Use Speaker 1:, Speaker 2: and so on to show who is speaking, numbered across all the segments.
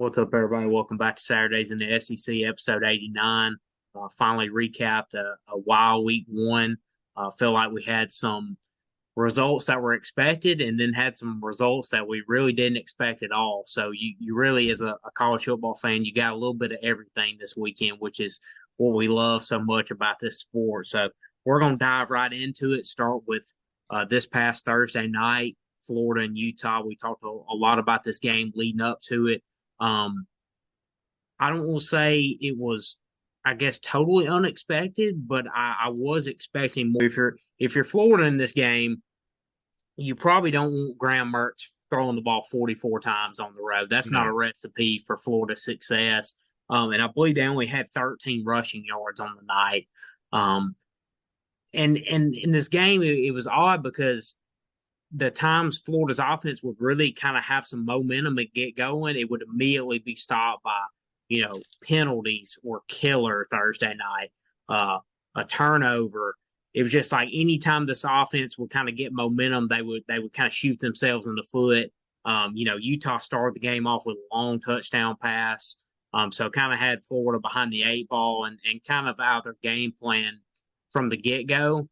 Speaker 1: What's up, everybody? Welcome back to Saturdays in the SEC, episode 89. Finally recapped a wild week one. Feel like we had some results that were expected and then had some results that we really didn't expect at all. So you really, as a college football fan, you got a little bit of everything this weekend, which is what we love so much about this sport. So we're going to dive right into it, start with this past Thursday night, Florida and Utah. We talked a lot about this game leading up to it. Um, I don't want to say it was, I guess, totally unexpected, but I was expecting more. If you're Florida in this game, you probably don't want Graham Mertz throwing the ball 44 times on the road. That's not a
Speaker 2: No.
Speaker 1: recipe for Florida success. And I believe they only had 13 rushing yards on the night. Um, and in this game, it was odd because the times Florida's offense would really kind of have some momentum and get going, it would immediately be stopped by, penalties or killer Thursday night, a turnover. It was just like anytime this offense would kind of get momentum, they would kind of shoot themselves in the foot. Utah started the game off with a long touchdown pass. So kind of had Florida behind the eight ball and kind of out of their game plan from the get go.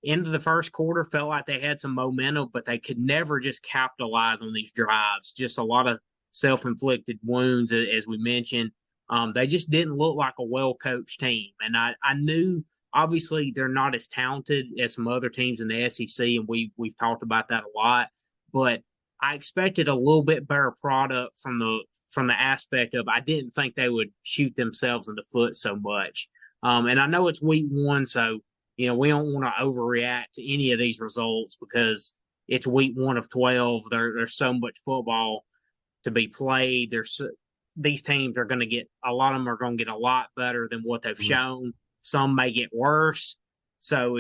Speaker 1: Into the first quarter, felt like they had some momentum, but they could never just capitalize on these drives. Just a lot of self-inflicted wounds, as we mentioned. They just didn't look like a well-coached team. And I knew, obviously, they're not as talented as some other teams in the SEC, and we've talked about that a lot. But I expected a little bit better product from the aspect of I didn't think they would shoot themselves in the foot so much. And I know it's week one, so we don't want to overreact to any of these results because it's week one of 12. There's so much football to be played. These teams are going to get a lot of them are going to get a lot better than what they've shown. Some may get worse. So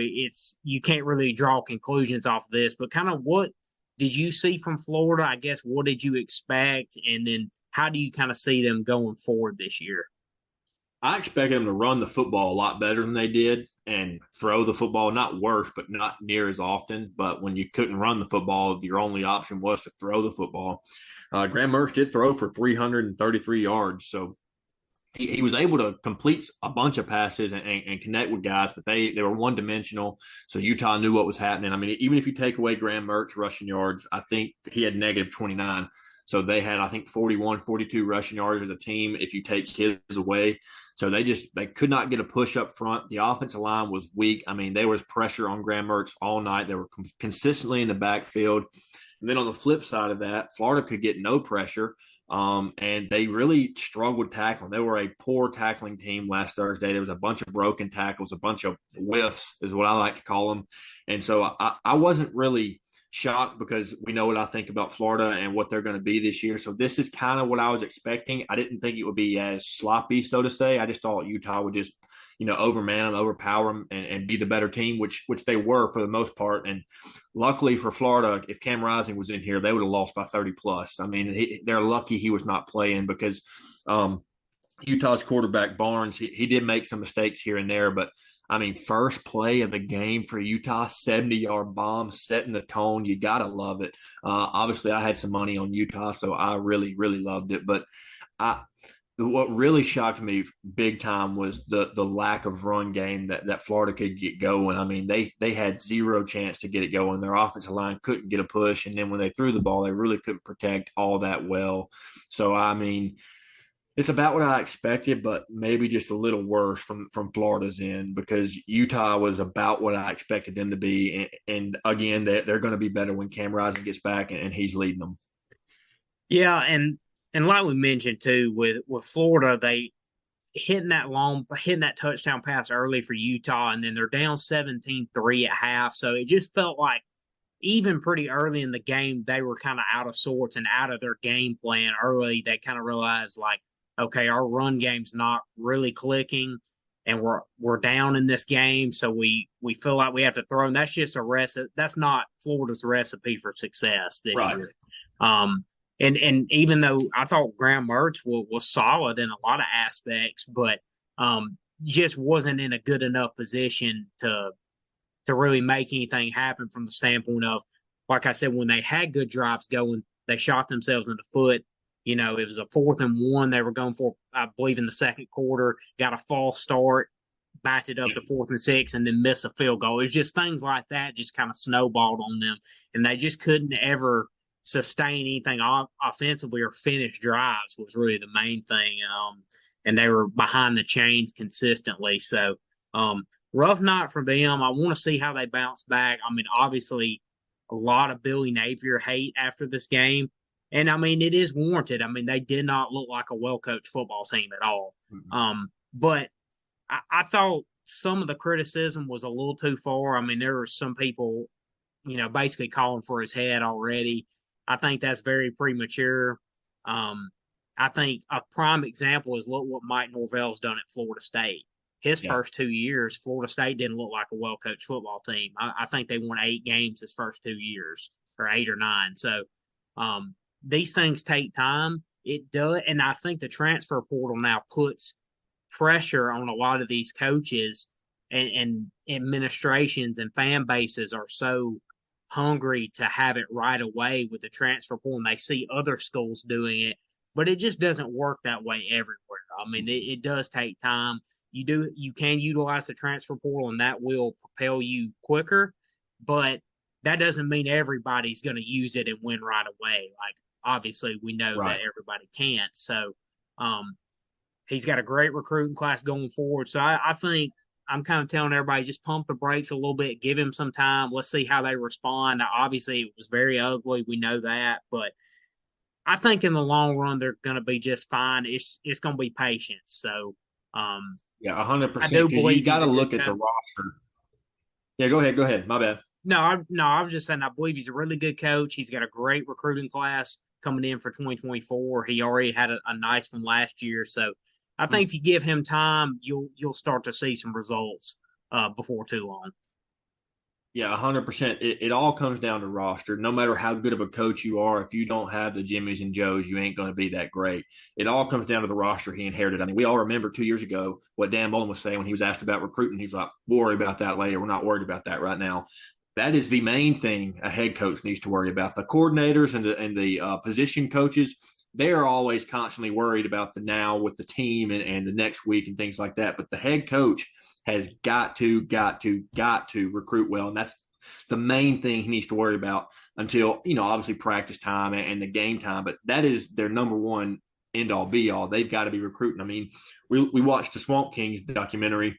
Speaker 1: you can't really draw conclusions off of this. But kind of what did you see from Florida? I guess what did you expect, and then how do you kind of see them going forward this year?
Speaker 2: I expected them to run the football a lot better than they did and throw the football, not worse, but not near as often. But when you couldn't run the football, your only option was to throw the football. Graham Mertz did throw for 333 yards. So he was able to complete a bunch of passes and connect with guys, but they were one dimensional. So Utah knew what was happening. I mean, even if you take away Graham Mertz rushing yards, I think he had negative 29. So they had, I think, 41, 42 rushing yards as a team if you take his away. So they could not get a push up front. The offensive line was weak. I mean, there was pressure on Graham Mertz all night. They were consistently in the backfield. And then on the flip side of that, Florida could get no pressure. And they really struggled tackling. They were a poor tackling team last Thursday. There was a bunch of broken tackles, a bunch of whiffs is what I like to call them. And so I wasn't really shocked because we know what I think about Florida and what they're going to be this year. So this is kind of what I was expecting. I didn't think it would be as sloppy, so to say. I just thought Utah would just, overman them, overpower them, and be the better team, which they were for the most part. And luckily for Florida, if Cam Rising was in here, they would have lost by 30 plus. I mean, they're lucky he was not playing because Utah's quarterback Barnes, he did make some mistakes here and there, but I mean, first play of the game for Utah, 70-yard bomb, setting the tone. You got to love it. Obviously, I had some money on Utah, so I really, really loved it. But what really shocked me big time was the lack of run game that Florida could get going. I mean, they had zero chance to get it going. Their offensive line couldn't get a push, and then when they threw the ball, they really couldn't protect all that well. So, I mean, it's about what I expected, but maybe just a little worse from Florida's end because Utah was about what I expected them to be. And again, they're going to be better when Cam Rising gets back and he's leading them.
Speaker 1: Yeah, and like we mentioned too, with Florida, they hitting that touchdown pass early for Utah, and then they're down 17-3 at half. So it just felt like even pretty early in the game, they were kind of out of sorts and out of their game plan early. They kind of realized like, okay, our run game's not really clicking, and we're down in this game, so we feel like we have to throw. And that's just a recipe. That's not Florida's recipe for success this
Speaker 2: Right.
Speaker 1: year. And even though I thought Graham Mertz was solid in a lot of aspects, but just wasn't in a good enough position to really make anything happen from the standpoint of, like I said, when they had good drives going, they shot themselves in the foot. It was a 4th and 1. They were going for, I believe, in the second quarter, got a false start, backed it up to 4th and 6, and then miss a field goal. It was just things like that just kind of snowballed on them, and they just couldn't ever sustain anything offensively or finish drives was really the main thing. And they were behind the chains consistently. So rough night for them. I want to see how they bounce back. I mean, obviously, a lot of Billy Napier hate after this game. And I mean, it is warranted. I mean, they did not look like a well coached football team at all. But I thought some of the criticism was a little too far. I mean, there were some people, basically calling for his head already. I think that's very premature. I think a prime example is look what Mike Norvell's done at Florida State. His first 2 years, Florida State didn't look like a well-coached football team. I think they won 8 games his first 2 years, or 8 or 9. So these things take time. It does, and I think the transfer portal now puts pressure on a lot of these coaches, and administrations and fan bases are so hungry to have it right away with the transfer portal, and they see other schools doing it, but it just doesn't work that way everywhere. I mean, it does take time. You can utilize the transfer portal, and that will propel you quicker, but that doesn't mean everybody's going to use it and win right away. Like, obviously, we know that everybody can't. So he's got a great recruiting class going forward. So I think I'm kind of telling everybody, just pump the brakes a little bit, give him some time. Let's see how they respond. Now, obviously, it was very ugly. We know that, but I think in the long run, they're going to be just fine. It's going to be patience. So,
Speaker 2: 100%.
Speaker 1: I do believe
Speaker 2: you got to look at the roster. Yeah, go ahead. My bad.
Speaker 1: No, I was just saying, I believe he's a really good coach. He's got a great recruiting class coming in for 2024. He already had a nice one last year. So I think if you give him time, you'll start to see some results before too long.
Speaker 2: Yeah, 100%. It all comes down to roster. No matter how good of a coach you are, if you don't have the Jimmys and Joes, you ain't going to be that great. It all comes down to the roster he inherited. I mean, we all remember 2 years ago what Dan Mullen was saying when he was asked about recruiting. He's like, "We'll worry about that later. We're not worried about that right now." That is the main thing a head coach needs to worry about. The coordinators and the position coaches, they are always constantly worried about the now with the team and the next week and things like that. But the head coach has got to recruit well. And that's the main thing he needs to worry about until, obviously practice time and the game time. But that is their number one end all be all. They've got to be recruiting. I mean, we watched the Swamp Kings documentary.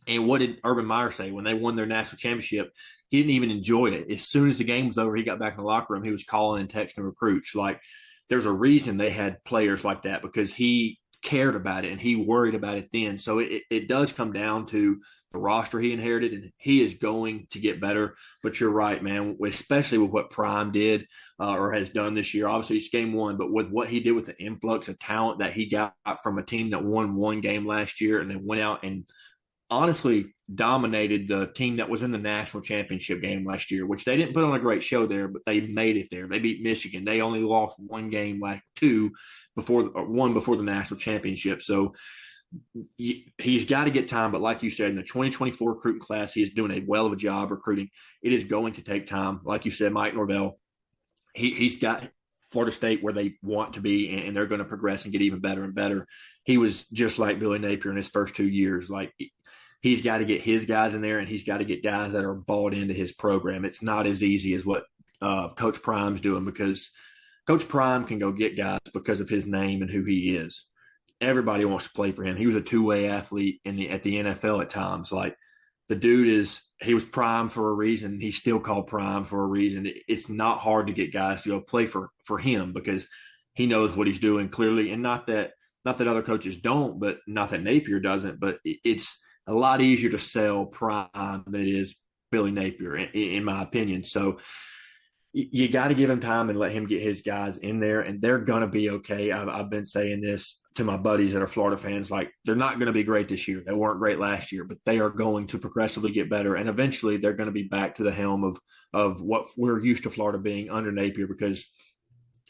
Speaker 2: And what did Urban Meyer say when they won their national championship? He didn't even enjoy it. As soon as the game was over, he got back in the locker room. He was calling and texting recruits. Like, there's a reason they had players like that, because he cared about it and he worried about it then. So it does come down to the roster he inherited, and he is going to get better. But you're right, man, especially with what Prime did or has done this year. Obviously, it's game one, but with what he did with the influx of talent that he got from a team that won one game last year and then went out and honestly dominated the team that was in the national championship game last year, which they didn't put on a great show there, but they made it there. They beat Michigan. They only lost one game, like one before the national championship. So he's got to get time. But like you said, in the 2024 recruiting class, he is doing a well of a job recruiting. It is going to take time. Like you said, Mike Norvell, he's got Florida State where they want to be, and they're going to progress and get even better and better. He was just like Billy Napier in his first 2 years. Like, he's got to get his guys in there, and he's got to get guys that are bought into his program. It's not as easy as what Coach Prime's doing, because Coach Prime can go get guys because of his name and who he is. Everybody wants to play for him. He was a two-way athlete at the NFL at times. Like, the dude he was Prime for a reason. He's still called Prime for a reason. It's not hard to get guys to go play for him, because he knows what he's doing clearly. And not that other coaches don't, but not that Napier doesn't, but it's a lot easier to sell Prime than it is Billy Napier, in my opinion. So you got to give him time and let him get his guys in there, and they're going to be okay. I've been saying this to my buddies that are Florida fans, like, they're not going to be great this year. They weren't great last year, but they are going to progressively get better, and eventually they're going to be back to the helm of what we're used to Florida being under Napier, because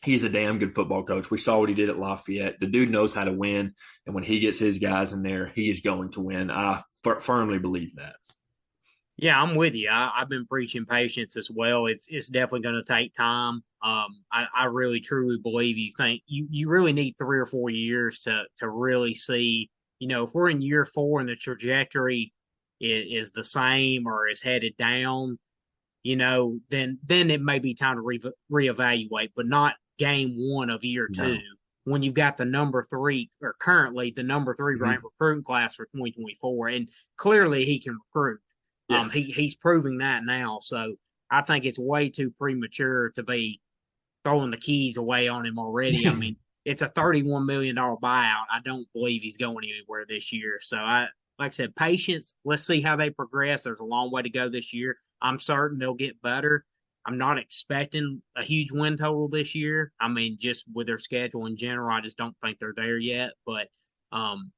Speaker 2: he's a damn good football coach. We saw what he did at Lafayette. The dude knows how to win, and when he gets his guys in there, he is going to win. I firmly believe that.
Speaker 1: Yeah, I'm with you. I've been preaching patience as well. It's definitely going to take time. I really truly believe you really need 3 or 4 years to really see. If we're in year four and the trajectory is the same or is headed down, then it may be time to reevaluate, but not game one of year two
Speaker 2: No.
Speaker 1: when you've got the number three or currently the number three ranked
Speaker 2: Mm-hmm.
Speaker 1: recruiting class for 2024, and clearly he can recruit.
Speaker 2: Yeah.
Speaker 1: He's proving that now, so I think it's way too premature to be throwing the keys away on him already. I mean, it's a $31 million buyout. I don't believe he's going anywhere this year. So like I said, patience. Let's see how they progress. There's a long way to go this year. I'm certain they'll get better. I'm not expecting a huge win total this year. I mean, just with their schedule in general, I just don't think they're there yet. Um,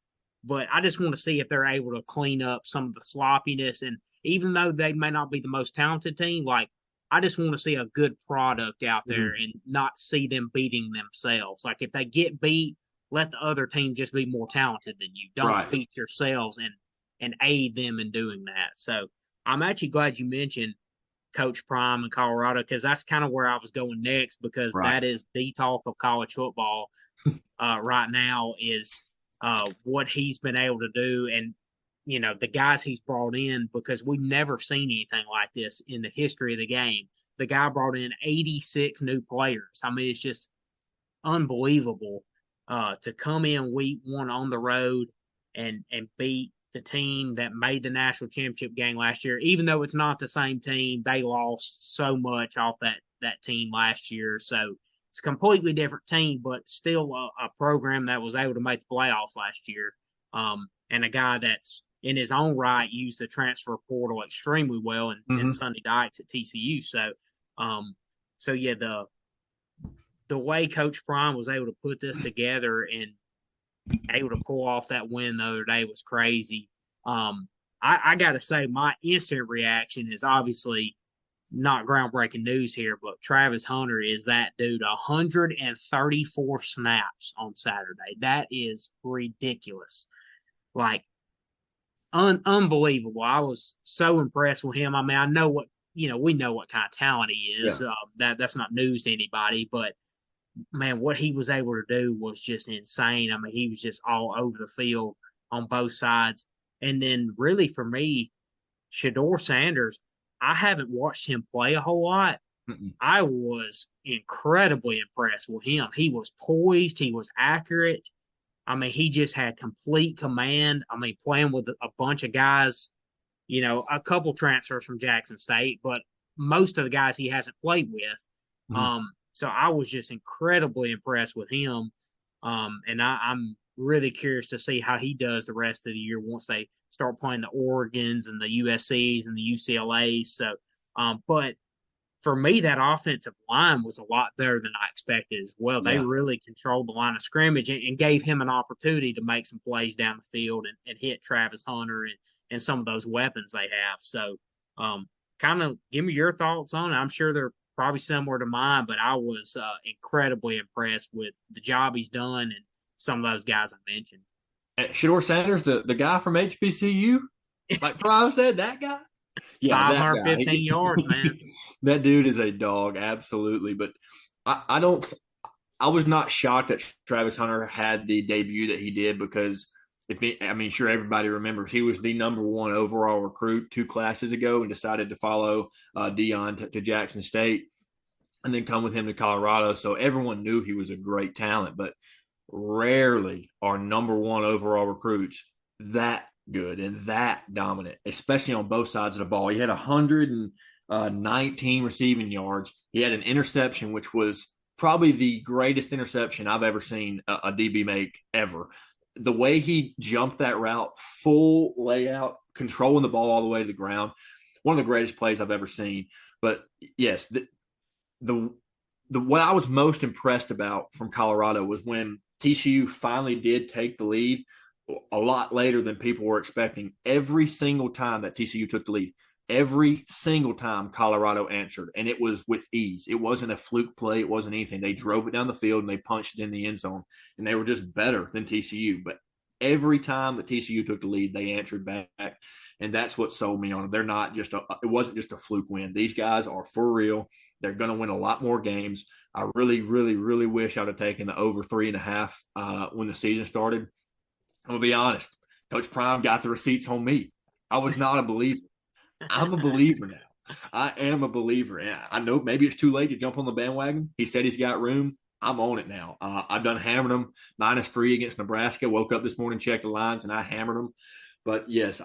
Speaker 1: but I just want to see if they're able to clean up some of the sloppiness. And even though they may not be the most talented team, like I just want to see a good product out there
Speaker 2: Mm-hmm.
Speaker 1: and not see them beating themselves. Like if they get beat, let the other team just be more talented than you. Don't
Speaker 2: Right.
Speaker 1: beat yourselves and aid them in doing that. So I'm actually glad you mentioned Coach Prime in Colorado because that's kind of where I was going next because
Speaker 2: Right.
Speaker 1: that is the talk of college football right now is what he's been able to do and the guys he's brought in because we've never seen anything like this in the history of the game. The guy brought in 86 new players. I mean, it's just unbelievable to come in week one on the road and beat the team that made the national championship game last year. Even though it's not the same team, they lost so much off that team last year. So it's a completely different team, but still a program that was able to make the playoffs last year. And a guy that's in his own right used the transfer portal extremely well and
Speaker 2: Mm-hmm.
Speaker 1: Sonny Dykes at TCU. Um, so yeah, the way Coach Prime was able to put this together and able to pull off that win the other day was crazy. Um, I got to say, my instant reaction is obviously not groundbreaking news here, but Travis Hunter is that dude. 134 snaps on Saturday. That is ridiculous. Like unbelievable. I was so impressed with him. I mean, I know what we know what kind of talent he
Speaker 2: Yeah.
Speaker 1: is. That's not news to anybody, but man, what he was able to do was just insane. I mean, he was just all over the field on both sides. And then, really, for me, Shador Sanders, I haven't watched him play a whole lot.
Speaker 2: Mm-mm.
Speaker 1: I was incredibly impressed with him. He was poised, he was accurate. I mean, he just had complete command. I mean, playing with a bunch of guys, a couple transfers from Jackson State, but most of the guys he hasn't played with.
Speaker 2: Mm-hmm.
Speaker 1: So I was just incredibly impressed with him. And I'm really curious to see how he does the rest of the year once they start playing the Oregons and the USCs and the UCLAs. So, but for me, that offensive line was a lot better than I expected as well. They
Speaker 2: Yeah.
Speaker 1: really controlled the line of scrimmage and gave him an opportunity to make some plays down the field and hit Travis Hunter and some of those weapons they have. So, kind of give me your thoughts on it. I'm sure they're probably similar to mine, but I was incredibly impressed with the job he's done and some of those guys I mentioned.
Speaker 2: Shador Sanders, the guy from HBCU, like Prime said, that guy. Yeah, that guy.
Speaker 1: 515 yards, man.
Speaker 2: That dude is a dog, absolutely. But I don't. I was not shocked that Travis Hunter had the debut that he did because I mean, sure, everybody remembers he was the number one overall recruit 2 classes ago and decided to follow Dion to Jackson State and then come with him to Colorado. So everyone knew he was a great talent, but rarely are number one overall recruits that good and that dominant, especially on both sides of the ball. He had 119 receiving yards. He had an interception, which was probably the greatest interception I've ever seen a DB make ever. The way he jumped that route, full layout, controlling the ball all the way to the ground, one of the greatest plays I've ever seen. But yes, the what I was most impressed about from Colorado was when TCU finally did take the lead a lot later than people were expecting. Every single time that TCU took the lead, every single time Colorado answered, and it was with ease. It wasn't a fluke play. It wasn't anything. They drove it down the field and they punched it in the end zone, and they were just better than TCU. But every time that TCU took the lead, they answered back, and that's what sold me on it. They're not just it wasn't just a fluke win. These guys are for real. They're going to win a lot more games. I really, really, really wish I'd have taken the over 3.5 when the season started. I'm gonna be honest. Coach Prime got the receipts on me. I was not a believer. I'm a believer now. I am a believer. And I know maybe it's too late to jump on the bandwagon. He said he's got room. I'm on it now. I've done hammered them -3 against Nebraska. Woke up this morning, checked the lines, and I hammered them. But yes,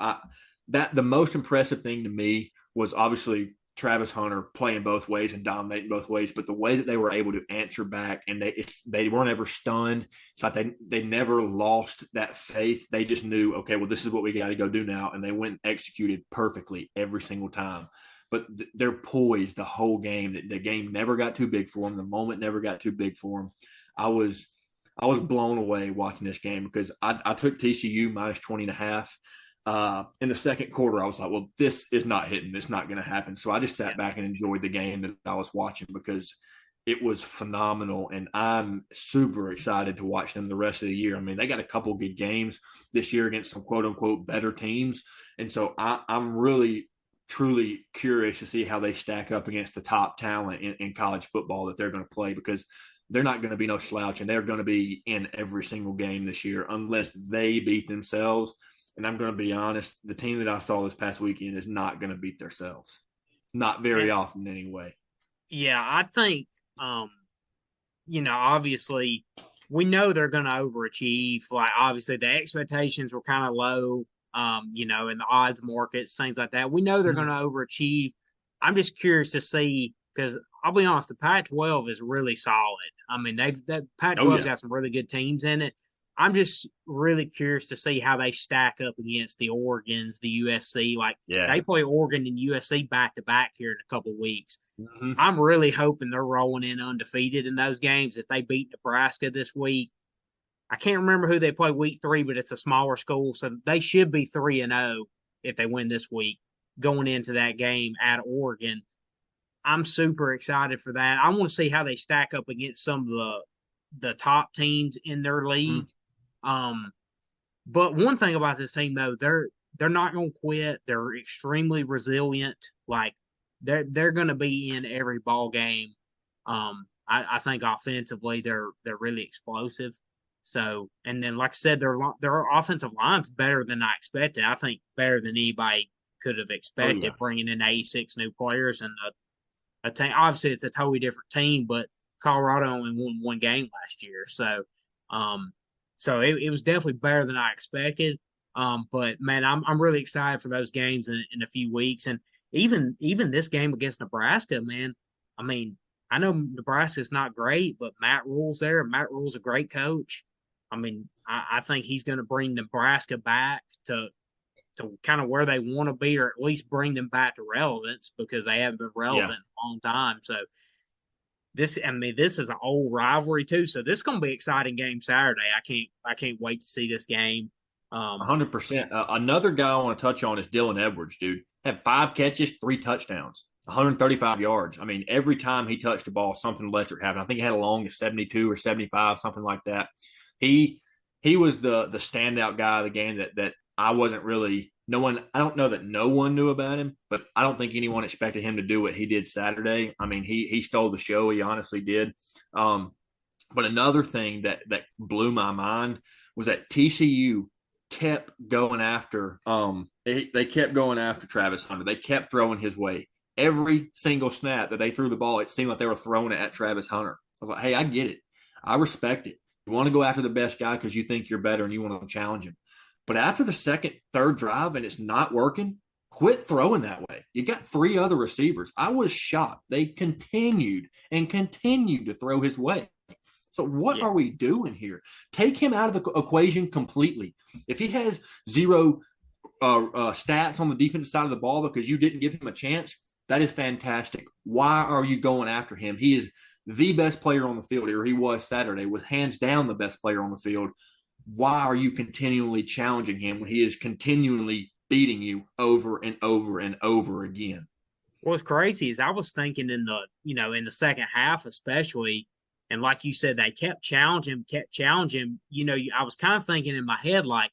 Speaker 2: the most impressive thing to me was obviously Travis Hunter playing both ways and dominating both ways. But the way that they were able to answer back, and they weren't ever stunned. It's like they never lost that faith. They just knew, okay, well, this is what we got to go do now, and they went and executed perfectly every single time. But they're poised the whole game. The game never got too big for them. The moment never got too big for them. I was blown away watching this game because I took TCU -20.5. In the second quarter, I was like, well, this is not hitting. It's not going to happen. So I just sat back and enjoyed the game that I was watching because it was phenomenal. And I'm super excited to watch them the rest of the year. I mean, they got a couple good games this year against some quote unquote better teams. And so I'm really truly curious to see how they stack up against the top talent in college football that they're going to play because they're not going to be no slouch and they're going to be in every single game this year unless they beat themselves. And I'm going to be honest, the team that I saw this past weekend is not going to beat themselves. Not very often anyway.
Speaker 1: Yeah, I think, obviously we know they're going to overachieve. Like, obviously the expectations were kind of low, in the odds markets, things like that. We know they're going to overachieve. I'm just curious to see because I'll be honest, the Pac-12 is really solid. I mean, that Pac-12's got some really good teams in it. I'm just really curious to see how they stack up against the Oregons, the USC. They play Oregon and USC back to back here in a couple of weeks.
Speaker 2: Mm-hmm.
Speaker 1: I'm really hoping they're rolling in undefeated in those games. If they beat Nebraska this week, I can't remember who they play week 3, but it's a smaller school, so they should be 3-0 if they win this week going into that game at Oregon. I'm super excited for that. I want to see how they stack up against some of the top teams in their league. But one thing about this team though, they're not going to quit. They're extremely resilient. Like they're going to be in every ball game. I think offensively they're really explosive. So, and then like I said, their offensive line's better than I expected. I think better than anybody could have expected, bringing in 86 new players and a team. Obviously, it's a totally different team, but Colorado only won one game last year, so it was definitely better than I expected. But man, I'm really excited for those games in a few weeks, and even this game against Nebraska, man. I mean, I know Nebraska's not great, but Matt Rule's there. Matt Rule's a great coach. I mean, I think he's going to bring Nebraska back to kind of where they want to be, or at least bring them back to relevance because they haven't been relevant in a long time. So this is an old rivalry too. So this is going to be an exciting game Saturday. I can't wait to see this game.
Speaker 2: 100%. Another guy I want to touch on is Dylan Edwards, dude. Had 5 catches, 3 touchdowns, 135 yards. I mean, every time he touched the ball, something electric happened. I think he had a long as 72 or 75, something like that. He was the standout guy of the game that I wasn't really – I don't know that no one knew about him, but I don't think anyone expected him to do what he did Saturday. I mean, he stole the show. He honestly did. But another thing that blew my mind was that TCU kept going after they kept going after Travis Hunter. They kept throwing his way. Every single snap that they threw the ball, it seemed like they were throwing it at Travis Hunter. I was like, hey, I get it. I respect it. You want to go after the best guy because you think you're better and you want to challenge him. But after the second, third drive and it's not working, quit throwing that way. You got 3 other receivers. I was shocked. They continued to throw his way. So what are we doing here? Take him out of the equation completely. If he has 0 stats on the defensive side of the ball because you didn't give him a chance, that is fantastic. Why are you going after him? He is the best player on the field, or he was Saturday, was hands down the best player on the field. Why are you continually challenging him when he is continually beating you over and over and over again?
Speaker 1: What's crazy is I was thinking in the second half, especially, And like you said, they kept challenging him, kept challenging him. I was kind of thinking in my head, like,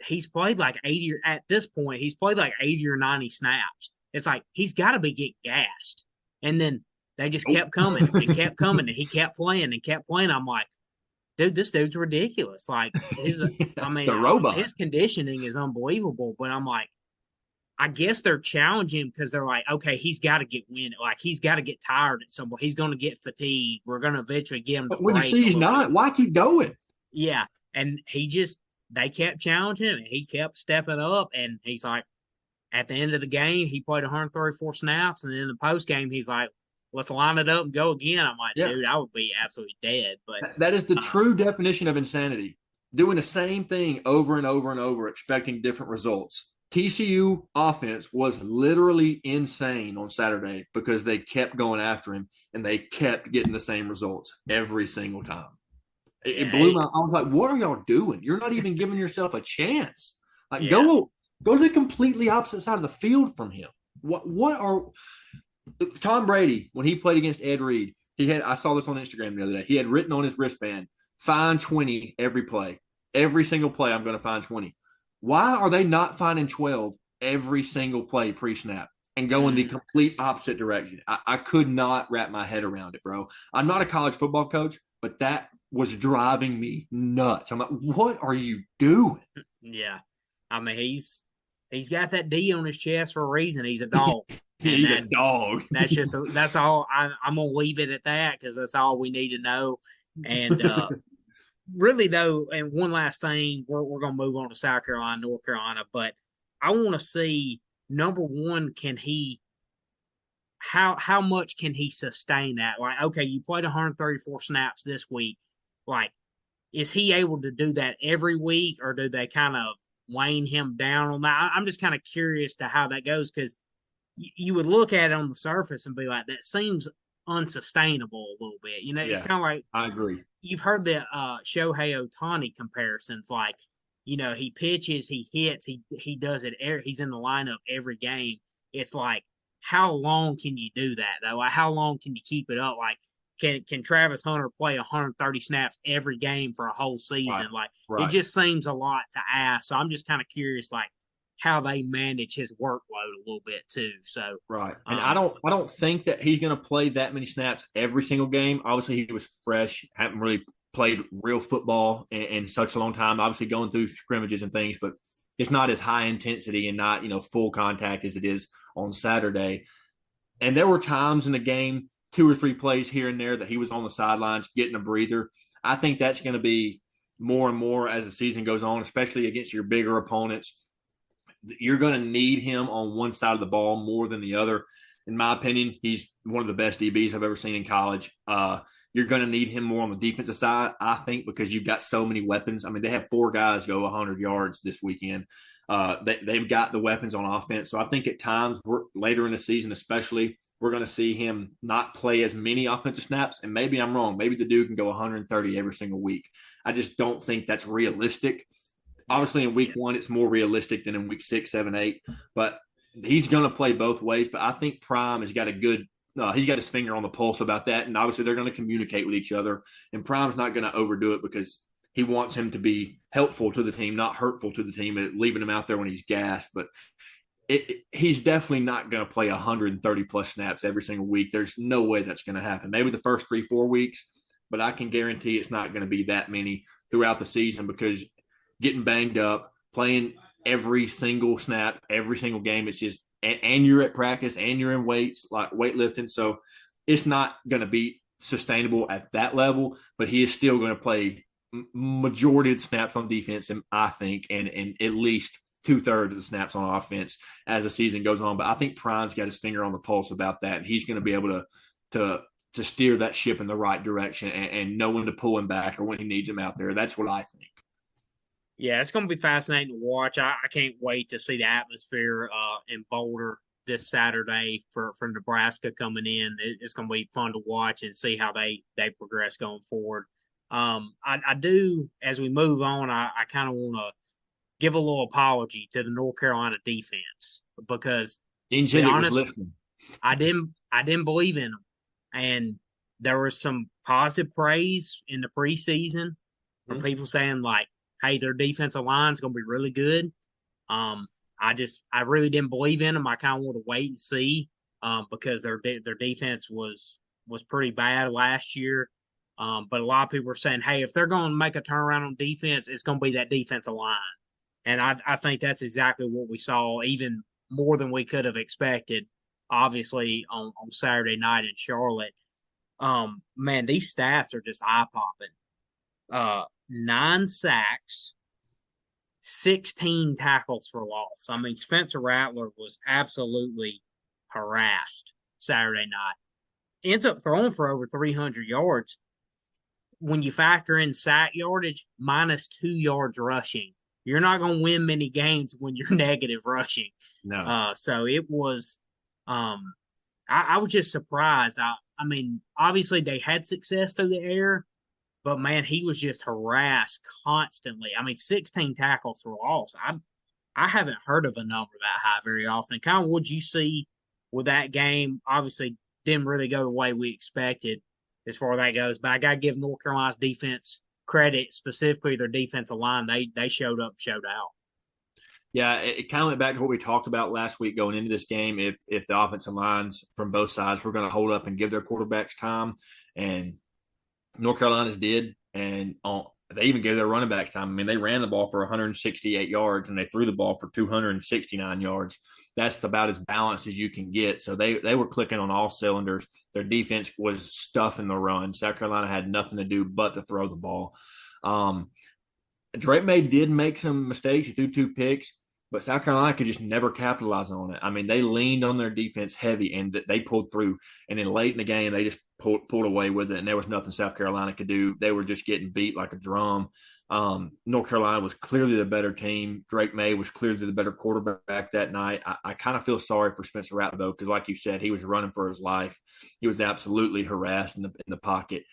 Speaker 1: he's played like 80 at this point, he's played like 80 or 90 snaps. It's like he's got to be getting gassed. And then they just kept coming and kept coming, and he kept playing and kept playing. I'm like, dude, this dude's ridiculous. Like I
Speaker 2: It's
Speaker 1: mean,
Speaker 2: a robot.
Speaker 1: his conditioning is unbelievable. But I'm like, I guess they're challenging him because they're like, okay, he's got to get win. Like he's got to get tired at some point. He's going to get fatigued. We're going to eventually get him to
Speaker 2: But when you
Speaker 1: break
Speaker 2: see
Speaker 1: a
Speaker 2: he's
Speaker 1: little bit.
Speaker 2: not, why keep going?
Speaker 1: Yeah, and they kept challenging him, and he kept stepping up. And he's like, at the end of the game, he played 134 snaps, and then in the post game, he's like, let's line it up and go again. I'm like,
Speaker 2: Yeah.
Speaker 1: dude, I would be absolutely dead. But
Speaker 2: That is the
Speaker 1: um,
Speaker 2: true definition of insanity. Doing the same thing over and over and over, expecting different results. TCU offense was literally insane on Saturday because they kept going after him and they kept getting the same results every single time. It
Speaker 1: yeah,
Speaker 2: blew my. I was like, "What are y'all doing? You're not even giving yourself a chance. Like,
Speaker 1: yeah,
Speaker 2: go to the completely opposite side of the field from him. What are Tom Brady when he played against Ed Reed? He had. I saw this on Instagram the other day. He had written on his wristband, "Find 20 every play. Every single play, I'm going to find 20." Why are they not finding 12 every single play pre-snap and going the
Speaker 1: mm,
Speaker 2: complete opposite direction? I could not wrap my head around it, bro. I'm not a college football coach, but that was driving me nuts. I'm like, what are you doing?
Speaker 1: yeah. I mean, he's got that D on his chest for a reason. He's a dog, and
Speaker 2: He's a dog.
Speaker 1: that's all. I'm gonna leave it at that because that's all we need to know. And really though, and one last thing, we're gonna move on to South Carolina, North Carolina, but I want to see number one, can he how much can he sustain that? Like, okay, you played 134 snaps this week. Like, is he able to do that every week, or do they kind of wane him down on that? I'm just kind of curious to how that goes because you would look at it on the surface and be like, that seems unsustainable a little bit. It's
Speaker 2: Yeah,
Speaker 1: kind of like
Speaker 2: I agree.
Speaker 1: you've heard the Shohei Ohtani comparisons. Like, he pitches, he hits, he does it. He's in the lineup every game. It's like, how long can you do that though? Like, how long can you keep it up? Like, can Travis Hunter play 130 snaps every game for a whole season?
Speaker 2: Right,
Speaker 1: Like, it
Speaker 2: right,
Speaker 1: just seems a lot to ask. So I'm just kind of curious, like, how they manage his workload a little bit too. So,
Speaker 2: right. And I
Speaker 1: um,
Speaker 2: don't, I don't think that he's going to play that many snaps every single game. Obviously, he was fresh, haven't really played real football in such a long time. Obviously, going through scrimmages and things, but it's not as high intensity and not full contact as it is on Saturday. And there were times in the game, 2 or 3 plays here and there, that he was on the sidelines getting a breather. I think that's going to be more and more as the season goes on, especially against your bigger opponents. You're going to need him on one side of the ball more than the other. In my opinion, he's one of the best DBs I've ever seen in college. You're going to need him more on the defensive side, I think, because you've got so many weapons. I mean, they have 4 guys go 100 yards this weekend. They've got the weapons on offense. So I think at times, later in the season especially, we're going to see him not play as many offensive snaps. And maybe I'm wrong. Maybe the dude can go 130 every single week. I just don't think that's realistic.
Speaker 1: yeah,
Speaker 2: Obviously, in week
Speaker 1: yeah,
Speaker 2: one, it's more realistic than in week 6, 7, 8. But he's going to play both ways. But I think Prime has got a good he's got his finger on the pulse about that, and obviously they're going to communicate with each other. And Prime's not going to overdo it because he wants him to be helpful to the team, not hurtful to the team, and leaving him out there when he's gassed. But he's definitely not going to play 130 plus snaps every single week. There's no way that's going to happen. Maybe the first 3, 4 weeks, but I can guarantee it's not going to be that many throughout the season because getting banged up, playing every single snap, every single game. It's just, and you're at practice and you're in weights, like weightlifting. So it's not going to be sustainable at that level, but he is still going to play majority of the snaps on defense, and I think, and at least 2/3 of the snaps on offense as the season goes on. But I think Prime's got his finger on the pulse about that, and he's going to be able to steer that ship in the right direction and know when to pull him back or when he needs him out there. That's what I think.
Speaker 1: yeah. It's going to be fascinating to watch. I can't wait to see the atmosphere in Boulder this Saturday for Nebraska coming in. It's going to be fun to watch and see how they progress going forward. I do, as we move on, I kind of want to give a little apology to the North Carolina defense because,
Speaker 2: Gene
Speaker 1: to be
Speaker 2: Chizik was
Speaker 1: honest,
Speaker 2: listening.
Speaker 1: I didn't believe in them, and there was some positive praise in the preseason from
Speaker 2: Mhm.
Speaker 1: people saying like, "Hey, their defensive line is going to be really good." Um, I really didn't believe in them. I kind of want to wait and see because their defense was pretty bad last year. But a lot of people are saying, "Hey, if they're going to make a turnaround on defense, it's going to be that defensive line." And I think that's exactly what we saw, even more than we could have expected. Obviously, on Saturday night in Charlotte, man, these stats are just eye popping. 9 sacks, 16 tackles for loss. I mean, Spencer Rattler was absolutely harassed Saturday night. Ends up throwing for over 300 yards. When you factor in sack yardage, -2 yards rushing. You're not going to win many games when you're negative rushing.
Speaker 2: No.
Speaker 1: So it was, um, I was just surprised. I mean, obviously they had success through the air, but man, he was just harassed constantly. I mean, 16 tackles for loss. I haven't heard of a number that high very often. Kind of what you see with that game. Obviously, didn't really go the way we expected as far as that goes. But I got to give North Carolina's defense credit, specifically their defensive line. They showed up, showed out.
Speaker 2: Yeah, it kind of went back to what we talked about last week going into this game. If the offensive lines from both sides were going to hold up and give their quarterbacks time, and North Carolina's did, and they even gave their running backs time. I mean, they ran the ball for 168 yards and they threw the ball for 269 yards. That's about as balanced as you can get. So they were clicking on all cylinders. Their defense was stuffing the run. South Carolina had nothing to do but to throw the ball. Drake May did make some mistakes. He threw 2 picks, but South Carolina could just never capitalize on it. I mean, they leaned on their defense heavy and they pulled through. And then late in the game, they just pulled away with it, and there was nothing South Carolina could do. They were just getting beat like a drum. North Carolina was clearly the better team. Drake May was clearly the better quarterback that night. I kind of feel sorry for Spencer Rattler, though, because like you said, he was running for his life. He was absolutely harassed in the pocket.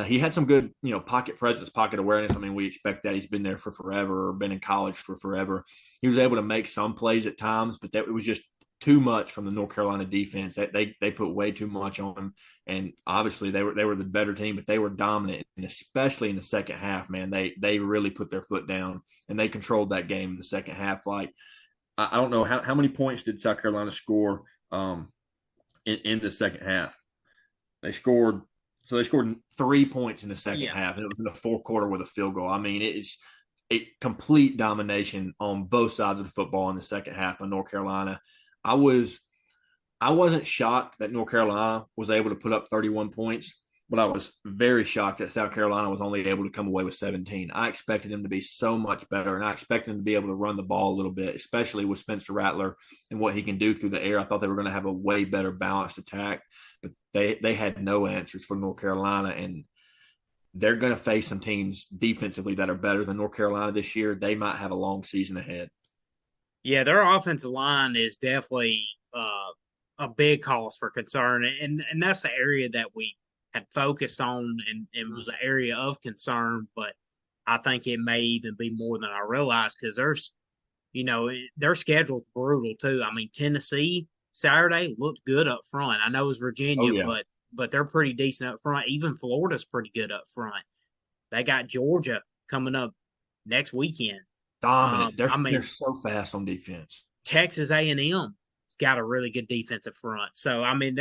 Speaker 2: He had some good, pocket presence, pocket awareness. I mean, we expect that. He's been there for forever or been in college for forever. He was able to make some plays at times, but it was just too much from the North Carolina defense. They put way too much on him, and obviously they were the better team, but they were dominant, and especially in the second half, man, they really put their foot down and they controlled that game in the second half. Like I don't know how many points did South Carolina score in the second half. They scored 3 points in the second
Speaker 1: Yeah.
Speaker 2: half, and it was in the fourth quarter with a field goal. I mean, it's a complete domination on both sides of the football in the second half of North Carolina. I wasn't shocked that North Carolina was able to put up 31 points, but I was very shocked that South Carolina was only able to come away with 17. I expected them to be so much better, and I expected them to be able to run the ball a little bit, especially with Spencer Rattler and what he can do through the air. I thought they were going to have a way better balanced attack, but they had no answers for North Carolina, and they're going to face some teams defensively that are better than North Carolina this year. They might have a long season ahead.
Speaker 1: Yeah, their offensive line is definitely a big cause for concern, and that's the area that we had focused on, and was an area of concern. But I think it may even be more than I realized because their schedule's brutal too. I mean, Tennessee Saturday looked good up front. I know it's
Speaker 2: Oh
Speaker 1: Virginia,
Speaker 2: yeah,
Speaker 1: but they're pretty decent up front. Even Florida's pretty good up front. They got Georgia coming up next weekend.
Speaker 2: dominant.
Speaker 1: I
Speaker 2: They're
Speaker 1: mean,
Speaker 2: so fast on defense.
Speaker 1: Texas A&M has got a really good defensive front. So I mean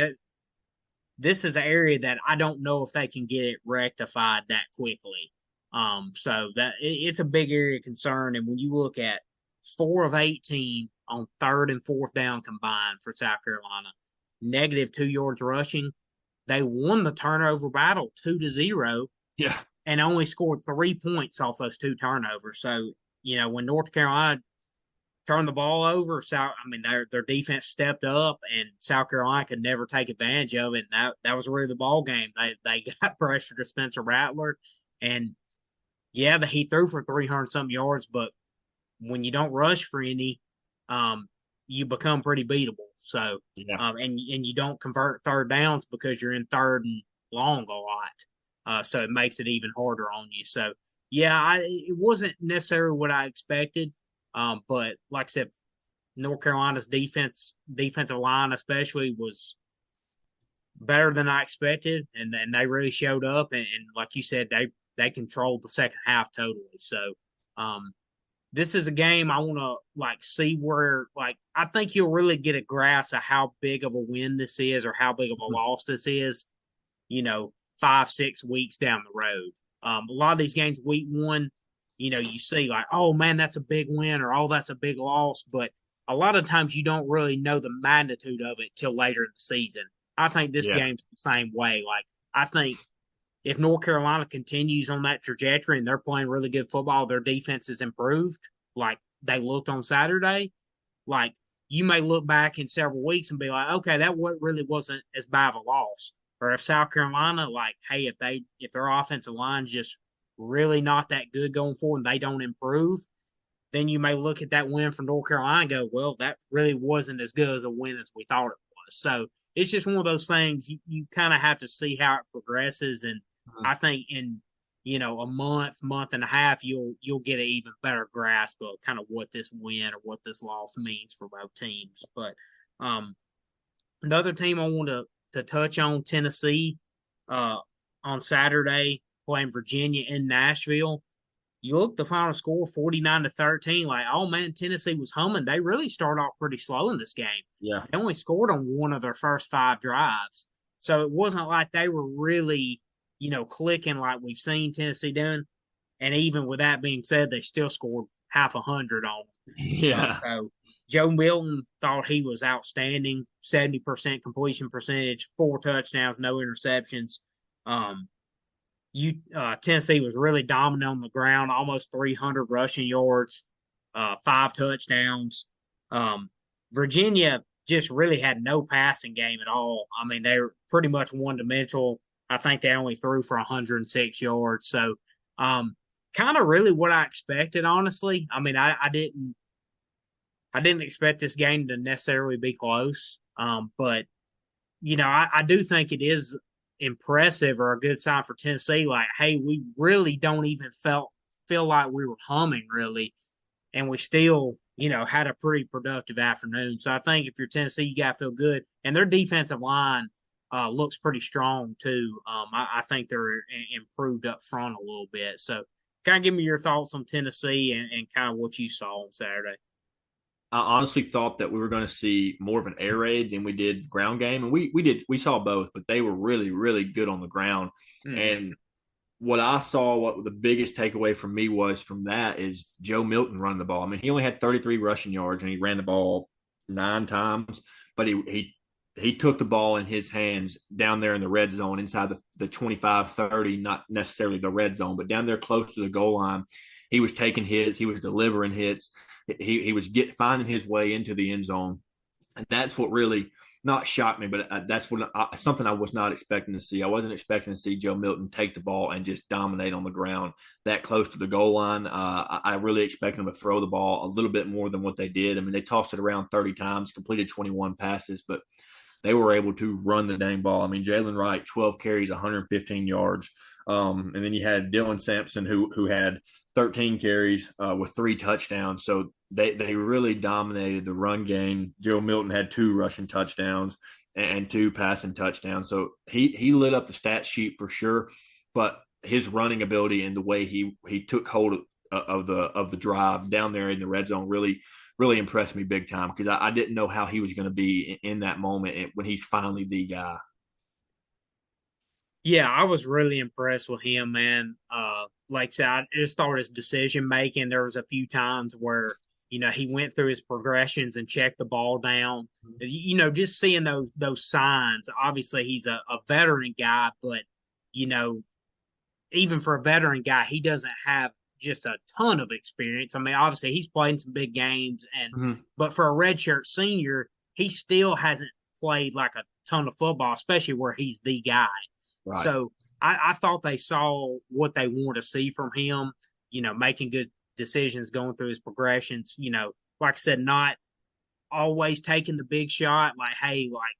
Speaker 1: this is an area that I don't know if they can get it rectified that quickly. So it's a big area of concern. And when you look at 4 of 18 on third and fourth down combined for South Carolina, -2 yards rushing, they won the turnover battle 2-0
Speaker 2: Yeah,
Speaker 1: and only scored 3 points off those 2 turnovers. So when North Carolina turned the ball over. I mean, their defense stepped up, and South Carolina could never take advantage of it. And that was really the ball game. They got pressure to Spencer Rattler, and yeah, he threw for 300 some yards, but when you don't rush for any, you become pretty beatable. So,
Speaker 2: yeah.
Speaker 1: and you don't convert third downs because you're in third and long a lot. So it makes it even harder on you. So yeah, it wasn't necessarily what I expected. But like I said, North Carolina's defensive line especially was better than I expected, and they really showed up. And like you said, they controlled the second half totally. So, um, this is a game I want to like see where like I think you'll really get a grasp of how big of a win this is or how big of a loss this is. 5-6 weeks down the road. A lot of these games, week one, you see like, oh man, that's a big win or oh, that's a big loss. But a lot of times you don't really know the magnitude of it till later in the season. I think this
Speaker 2: Yeah.
Speaker 1: game's the same way. Like, I think if North Carolina continues on that trajectory and they're playing really good football, their defense is improved, like they looked on Saturday, like you may look back in several weeks and be like, okay, that really wasn't as bad of a loss. Or if South Carolina, like, hey, if their offensive line's just really not that good going forward and they don't improve, then you may look at that win from North Carolina and go, well, that really wasn't as good as a win as we thought it was. So it's just one of those things you kind of have to see how it progresses. And I think in a month and a half, you'll get an even better grasp of kind of what this win or what this loss means for both teams. But um, another team I want to touch on, Tennessee, uh, on Saturday playing Virginia in Nashville. You look the final score 49-13, like, oh man, Tennessee was humming. They really started off pretty slow in this game.
Speaker 2: Yeah.
Speaker 1: They only scored on one of their first five drives. So it wasn't like they were really, clicking like we've seen Tennessee doing. And even with that being said, they still scored half a hundred on them.
Speaker 2: Yeah.
Speaker 1: So Joe Milton thought he was outstanding, 70% completion percentage, 4 touchdowns, no interceptions. Um, Tennessee was really dominant on the ground, almost 300 rushing yards, 5 touchdowns. Um, Virginia just really had no passing game at all. I mean, they were pretty much one dimensional. I think they only threw for 106 yards. So, kind of really what I expected, honestly. I mean, I didn't expect this game to necessarily be close. But I do think it is impressive or a good sign for Tennessee. Like, hey, we really don't even feel like we were humming really, and we still, had a pretty productive afternoon. So I think if you're Tennessee, you got to feel good, and their defensive line looks pretty strong too. I think they're improved up front a little bit. So, kind of give me your thoughts on Tennessee and kind of what you saw on Saturday.
Speaker 2: I honestly thought that we were going to see more of an air raid than we did ground game, and we saw both, but they were really really good on the ground.
Speaker 1: Mm-hmm.
Speaker 2: And what I saw, what the biggest takeaway from me was from that is Joe Milton running the ball. I mean, he only had 33 rushing yards and he ran the ball 9 times, but he took the ball in his hands down there in the red zone inside the 25-30, not necessarily the red zone, but down there close to the goal line. He was taking hits, he was delivering hits, he was finding his way into the end zone. And that's what really not shocked me, but that's something I was not expecting to see. I wasn't expecting to see Joe Milton take the ball and just dominate on the ground that close to the goal line. I really expected them to throw the ball a little bit more than what they did. I mean, they tossed it around 30 times, completed 21 passes, but they were able to run the dang ball. I mean, Jalen Wright, 12 carries, 115 yards. And then you had Dylan Sampson, who had 13 carries with 3 touchdowns. So they really dominated the run game. Joe Milton had 2 rushing touchdowns and 2 passing touchdowns. So he lit up the stat sheet for sure. But his running ability and the way he took hold of the drive down there in the red zone really impressed me big time, because I didn't know how he was going to be in that moment when he's finally the guy.
Speaker 1: Yeah, I was really impressed with him, man. Like I said, I just thought his decision making. There was a few times where he went through his progressions and checked the ball down. Just seeing those signs. Obviously, he's a veteran guy, but you know, even for a veteran guy, he doesn't have just a ton of experience. I mean, obviously, he's played in some big games,
Speaker 2: Mm-hmm.
Speaker 1: but for a redshirt senior, he still hasn't played like a ton of football, especially where he's the guy.
Speaker 2: Right.
Speaker 1: So I thought they saw what they wanted to see from him, making good decisions, going through his progressions, like I said, not always taking the big shot, like, hey, like,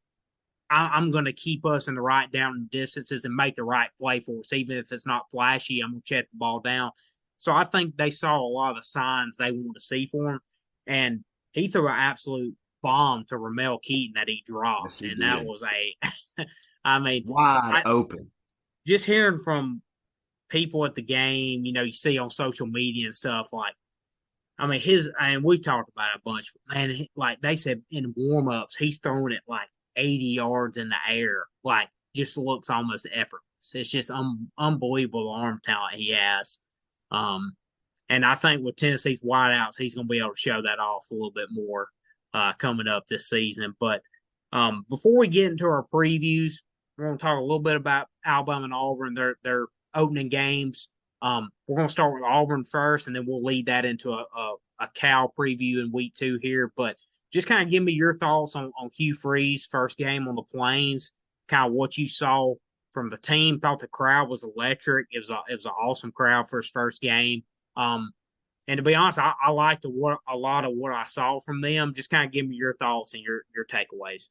Speaker 1: I'm going to keep us in the right down distances and make the right play for us, even if it's not flashy. I'm going to check the ball down. So I think they saw a lot of the signs they wanted to see for him, and he threw an absolute bomb to Ramel Keaton that he
Speaker 2: Yes,
Speaker 1: dropped,
Speaker 2: he
Speaker 1: and that
Speaker 2: did.
Speaker 1: was a, I mean,
Speaker 2: Wide
Speaker 1: I
Speaker 2: open.
Speaker 1: just hearing from people at the game, you see on social media and stuff like, I mean, and we've talked about it a bunch, man. Like they said in warm ups, he's throwing it like 80 yards in the air, like just looks almost effortless. It's just unbelievable arm talent he has. Um, and I think with Tennessee's wideouts, he's going to be able to show that off a little bit more coming up this season. But before we get into our previews, we're going to talk a little bit about Alabama and Auburn, their opening games. We're going to start with Auburn first, and then we'll lead that into a Cal preview in week 2 here. But just kind of give me your thoughts on Hugh Freeze' first game on the Plains, kind of what you saw from the team. Thought the crowd was electric. It was an awesome crowd for his first game. Um, and to be honest, I liked a lot of what I saw from them. Just kind of give me your thoughts and your takeaways.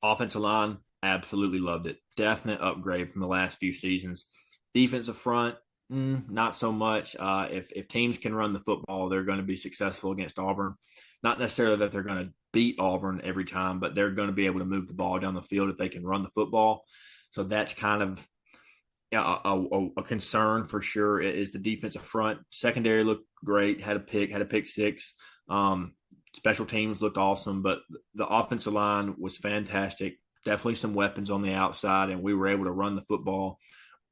Speaker 2: Offensive line, absolutely loved it. Definite upgrade from the last few seasons. Defensive front, not so much. If teams can run the football, they're going to be successful against Auburn. Not necessarily that they're going to beat Auburn every time, but they're going to be able to move the ball down the field if they can run the football. So that's kind of a concern for sure. Is the defensive front. Secondary looked great. Had a pick six. Special teams looked awesome, but the offensive line was fantastic. Definitely some weapons on the outside, and we were able to run the football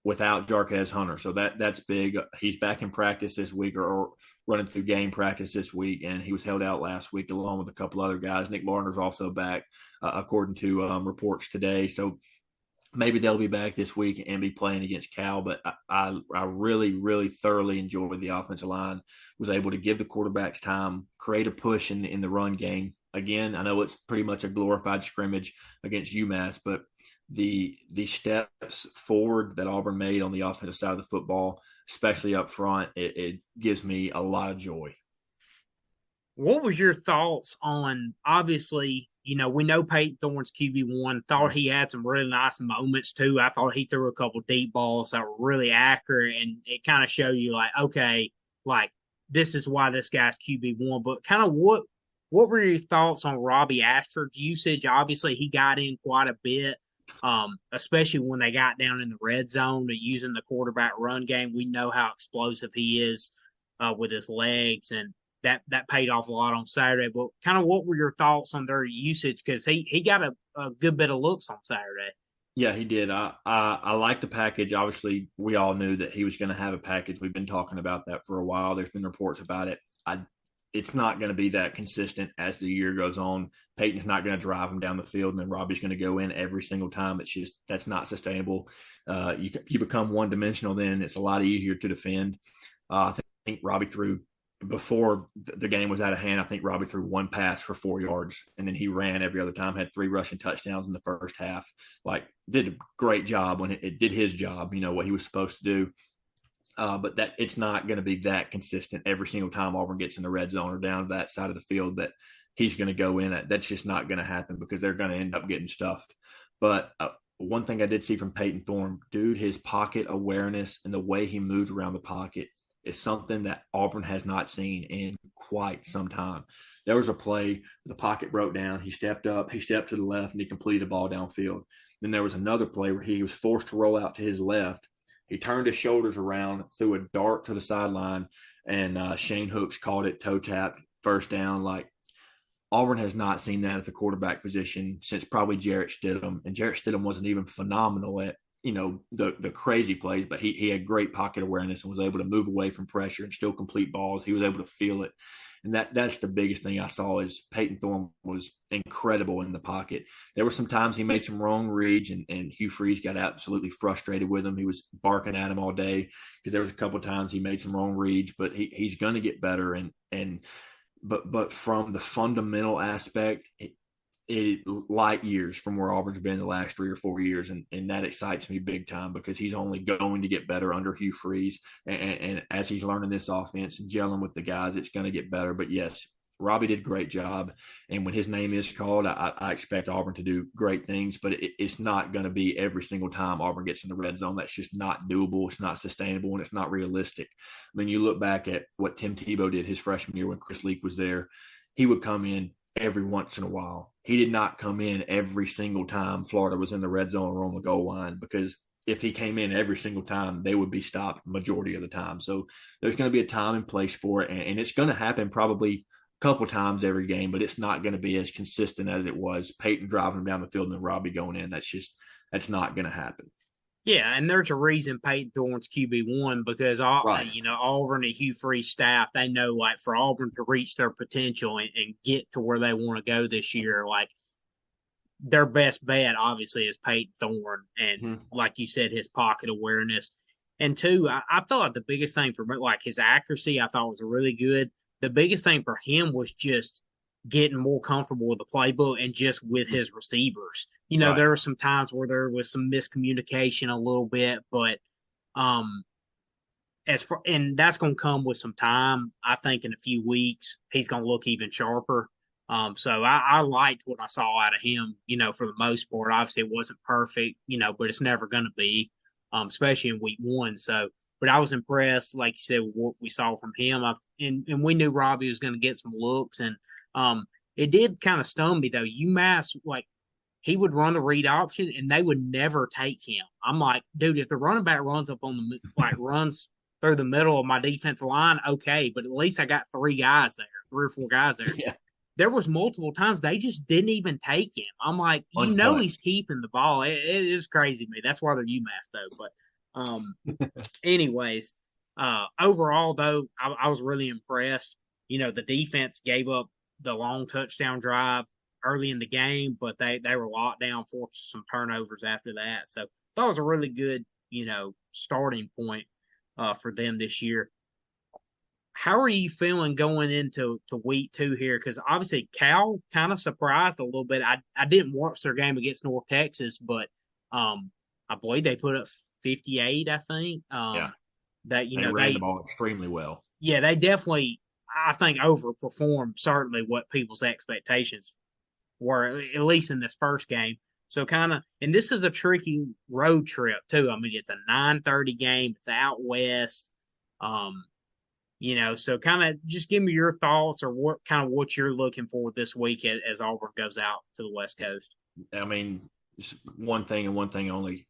Speaker 2: without Jarquez Hunter. So that's big. He's back in practice this week, or running through game practice this week, and he was held out last week along with a couple other guys. Nick Larner's also back, according to reports today. So maybe they'll be back this week and be playing against Cal. But I really, really thoroughly enjoyed the offensive line. Was able to give the quarterbacks time, create a push in the run game. Again, I know it's pretty much a glorified scrimmage against UMass, but the steps forward that Auburn made on the offensive side of the football, especially up front, it gives me a lot of joy.
Speaker 1: What was your thoughts on, obviously, we know Peyton Thorne's QB1, thought he had some really nice moments too. I thought he threw a couple deep balls that were really accurate, and it kind of showed you like, okay, like this is why this guy's QB1. But kind of what were your thoughts on Robbie Ashford's usage? Obviously, he got in quite a bit, especially when they got down in the red zone to using the quarterback run game. We know how explosive he is with his legs, and that paid off a lot on Saturday. But kind of what were your thoughts on their usage? Because he got a good bit of looks on Saturday.
Speaker 2: Yeah, he did. I like the package. Obviously, we all knew that he was going to have a package. We've been talking about that for a while. There's been reports about it. It's not going to be that consistent as the year goes on. Peyton's not going to drive him down the field, and then Robbie's going to go in every single time. It's just that's not sustainable. You become one dimensional. Then it's a lot easier to defend. I think Robbie threw before the game was out of hand. I think Robbie threw one pass for 4 yards, and then he ran every other time. Had 3 rushing touchdowns in the first half. Like did a great job when it did his job. What he was supposed to do. But that it's not going to be that consistent every single time Auburn gets in the red zone or down to that side of the field that he's going to go in at. That's just not going to happen because they're going to end up getting stuffed. But one thing I did see from Peyton Thorne, dude, his pocket awareness and the way he moves around the pocket is something that Auburn has not seen in quite some time. There was a play, the pocket broke down. He stepped up, he stepped to the left, and he completed a ball downfield. Then there was another play where he was forced to roll out to his left. He turned his shoulders around, threw a dart to the sideline, and Shane Hooks called it toe tap, first down. Like Auburn has not seen that at the quarterback position since probably Jarrett Stidham, and Jarrett Stidham wasn't even phenomenal at the crazy plays, but he had great pocket awareness and was able to move away from pressure and still complete balls. He was able to feel it. And that's the biggest thing I saw is Peyton Thorne was incredible in the pocket. There were some times he made some wrong reads, and Hugh Freeze got absolutely frustrated with him. He was barking at him all day because there was a couple of times he made some wrong reads, but he's going to get better. But from the fundamental aspect, light years from where Auburn's been the last 3 or 4 years, and that excites me big time because he's only going to get better under Hugh Freeze, and as he's learning this offense and gelling with the guys, it's going to get better. But yes, Robbie did a great job, and when his name is called, I expect Auburn to do great things, but it's not going to be every single time Auburn gets in the red zone. That's just not doable. It's not sustainable, and it's not realistic. I mean, you look back at what Tim Tebow did his freshman year when Chris Leak was there. He would come in every once in a while. He did not come in every single time Florida was in the red zone or on the goal line, because if he came in every single time, they would be stopped majority of the time. So there's going to be a time and place for it, and it's going to happen probably a couple times every game, but it's not going to be as consistent as it was. Peyton driving him down the field and then Robbie going in. That's not going to happen.
Speaker 1: Yeah, and there's a reason Peyton Thorne's QB1 because all
Speaker 2: Right.
Speaker 1: Auburn and Hugh Freeze staff, they know like for Auburn to reach their potential and get to where they want to go this year, like their best bet obviously is Peyton Thorne, and
Speaker 2: Mm-hmm.
Speaker 1: like you said, his pocket awareness. And two, I felt like the biggest thing for me, like his accuracy, I thought was really good. The biggest thing for him was just getting more comfortable with the playbook and just with his receivers.
Speaker 2: Right.
Speaker 1: There were some times where there was some miscommunication a little bit, but um and that's going to come with some time. I think in a few weeks he's going to look even sharper. So I liked what I saw out of him. For the most part, obviously it wasn't perfect. But it's never going to be, especially in week one. So, but I was impressed, like you said, with what we saw from him. And we knew Robbie was going to get some looks, and it did kind of stun me though. UMass, like he would run the read option and they would never take him. I'm like, dude, if the running back runs up on the runs through the middle of my defensive line, okay, but at least I got three or four guys there.
Speaker 2: Yeah.
Speaker 1: There was multiple times they just didn't even take him. I'm like, he's
Speaker 2: Untouched.
Speaker 1: keeping the ball. It is crazy to me. That's why they're UMass though. But anyways, overall though, I was really impressed. The defense gave up the long touchdown drive early in the game, but they were locked down, forced some turnovers after that. So that was a really good, starting point for them this year. How are you feeling going into week two here? Because obviously Cal kind of surprised a little bit. I didn't watch their game against North Texas, but I believe they put up 58. I think
Speaker 2: Yeah.
Speaker 1: that
Speaker 2: They ran the ball extremely well.
Speaker 1: yeah, they definitely, I think, overperformed certainly what people's expectations were, at least in this first game. So kind of, and this is a tricky road trip too. I mean, it's a 9:30 game. It's out west. Um, so kind of just give me your thoughts or what you're looking for this week as Auburn goes out to the West Coast.
Speaker 2: I mean, just one thing and one thing only.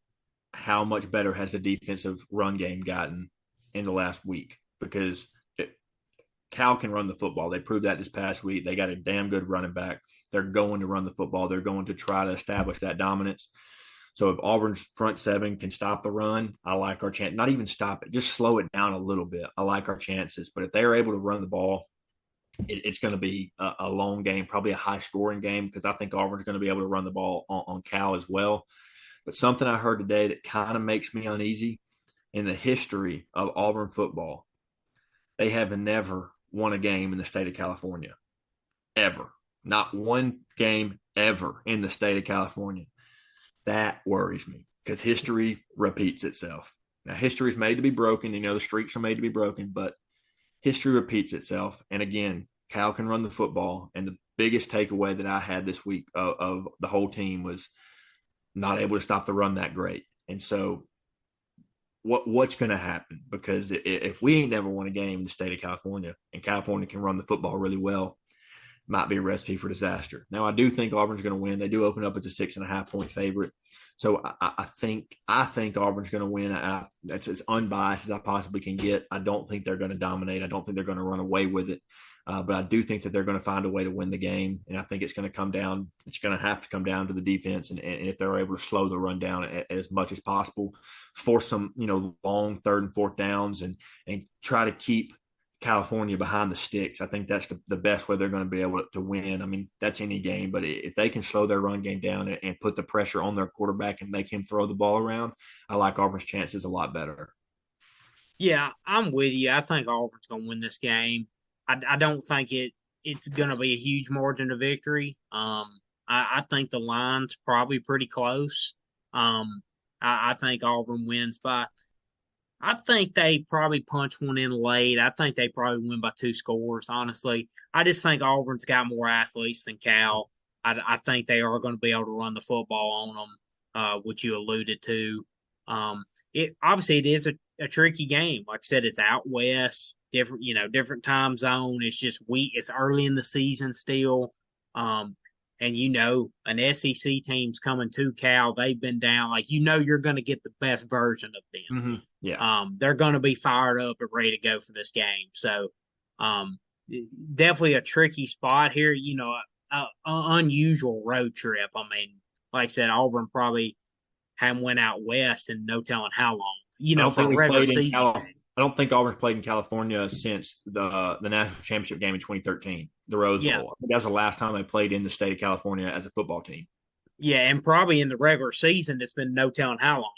Speaker 2: How much better has the defensive run game gotten in the last week? Because Cal can run the football. They proved that this past week. They got a damn good running back. They're going to run the football. They're going to try to establish that dominance. So if Auburn's front seven can stop the run, I like our chance. Not even stop it, just slow it down a little bit. I like our chances. But if they're able to run the ball, it's going to be a long game, probably a high scoring game, because I think Auburn's going to be able to run the ball on Cal as well. But something I heard today that kind of makes me uneasy: in the history of Auburn football, they have never won a game in the state of California, ever. Not one game ever in the state of California. That worries me because history repeats itself. Now, history is made to be broken. The streaks are made to be broken, but history repeats itself. And again, Cal can run the football. And the biggest takeaway that I had this week of the whole team was not able to stop the run that great. And so what's going to happen? Because if we ain't never won a game in the state of California and California can run the football really well, might be a recipe for disaster. Now, I do think Auburn's going to win. They do open up as a 6.5-point favorite. So I think Auburn's going to win. That's as unbiased as I possibly can get. I don't think they're going to dominate. I don't think they're going to run away with it. But I do think that they're going to find a way to win the game. And I think it's going to come down. It's going to have to come down to the defense. And if they're able to slow the run down as much as possible, force some, long third and fourth downs and try to keep California behind the sticks. I think that's the best way they're going to be able to win. I mean, that's any game, but if they can slow their run game down and put the pressure on their quarterback and make him throw the ball around, I like Auburn's chances a lot better.
Speaker 1: Yeah, I'm with you. I think Auburn's going to win this game. I don't think it's going to be a huge margin of victory. I think the line's probably pretty close. I think Auburn wins by. I think they probably punch one in late. I think they probably win by 2 scores. Honestly, I just think Auburn's got more athletes than Cal. I think they are going to be able to run the football on them, which you alluded to. It obviously it is a tricky game. Like I said, it's out west, different time zone. It's just it's early in the season still. And an SEC team's coming to Cal. They've been down. Like, you're going to get the best version of them.
Speaker 2: Yeah.
Speaker 1: They're going to be fired up and ready to go for this game. So, um, definitely a tricky spot here. A unusual road trip. I mean, like I said, Auburn probably haven't went out west in no telling how long.
Speaker 2: I don't
Speaker 1: For
Speaker 2: think
Speaker 1: a
Speaker 2: we
Speaker 1: regular
Speaker 2: played in
Speaker 1: season
Speaker 2: Cal.
Speaker 1: game.
Speaker 2: I don't think Auburn's played in California since the national championship game in 2013, the Rose
Speaker 1: Yeah,
Speaker 2: Bowl. I think that was the last time they played in the state of California as a football team.
Speaker 1: yeah, and probably in the regular season, it's been no telling how long.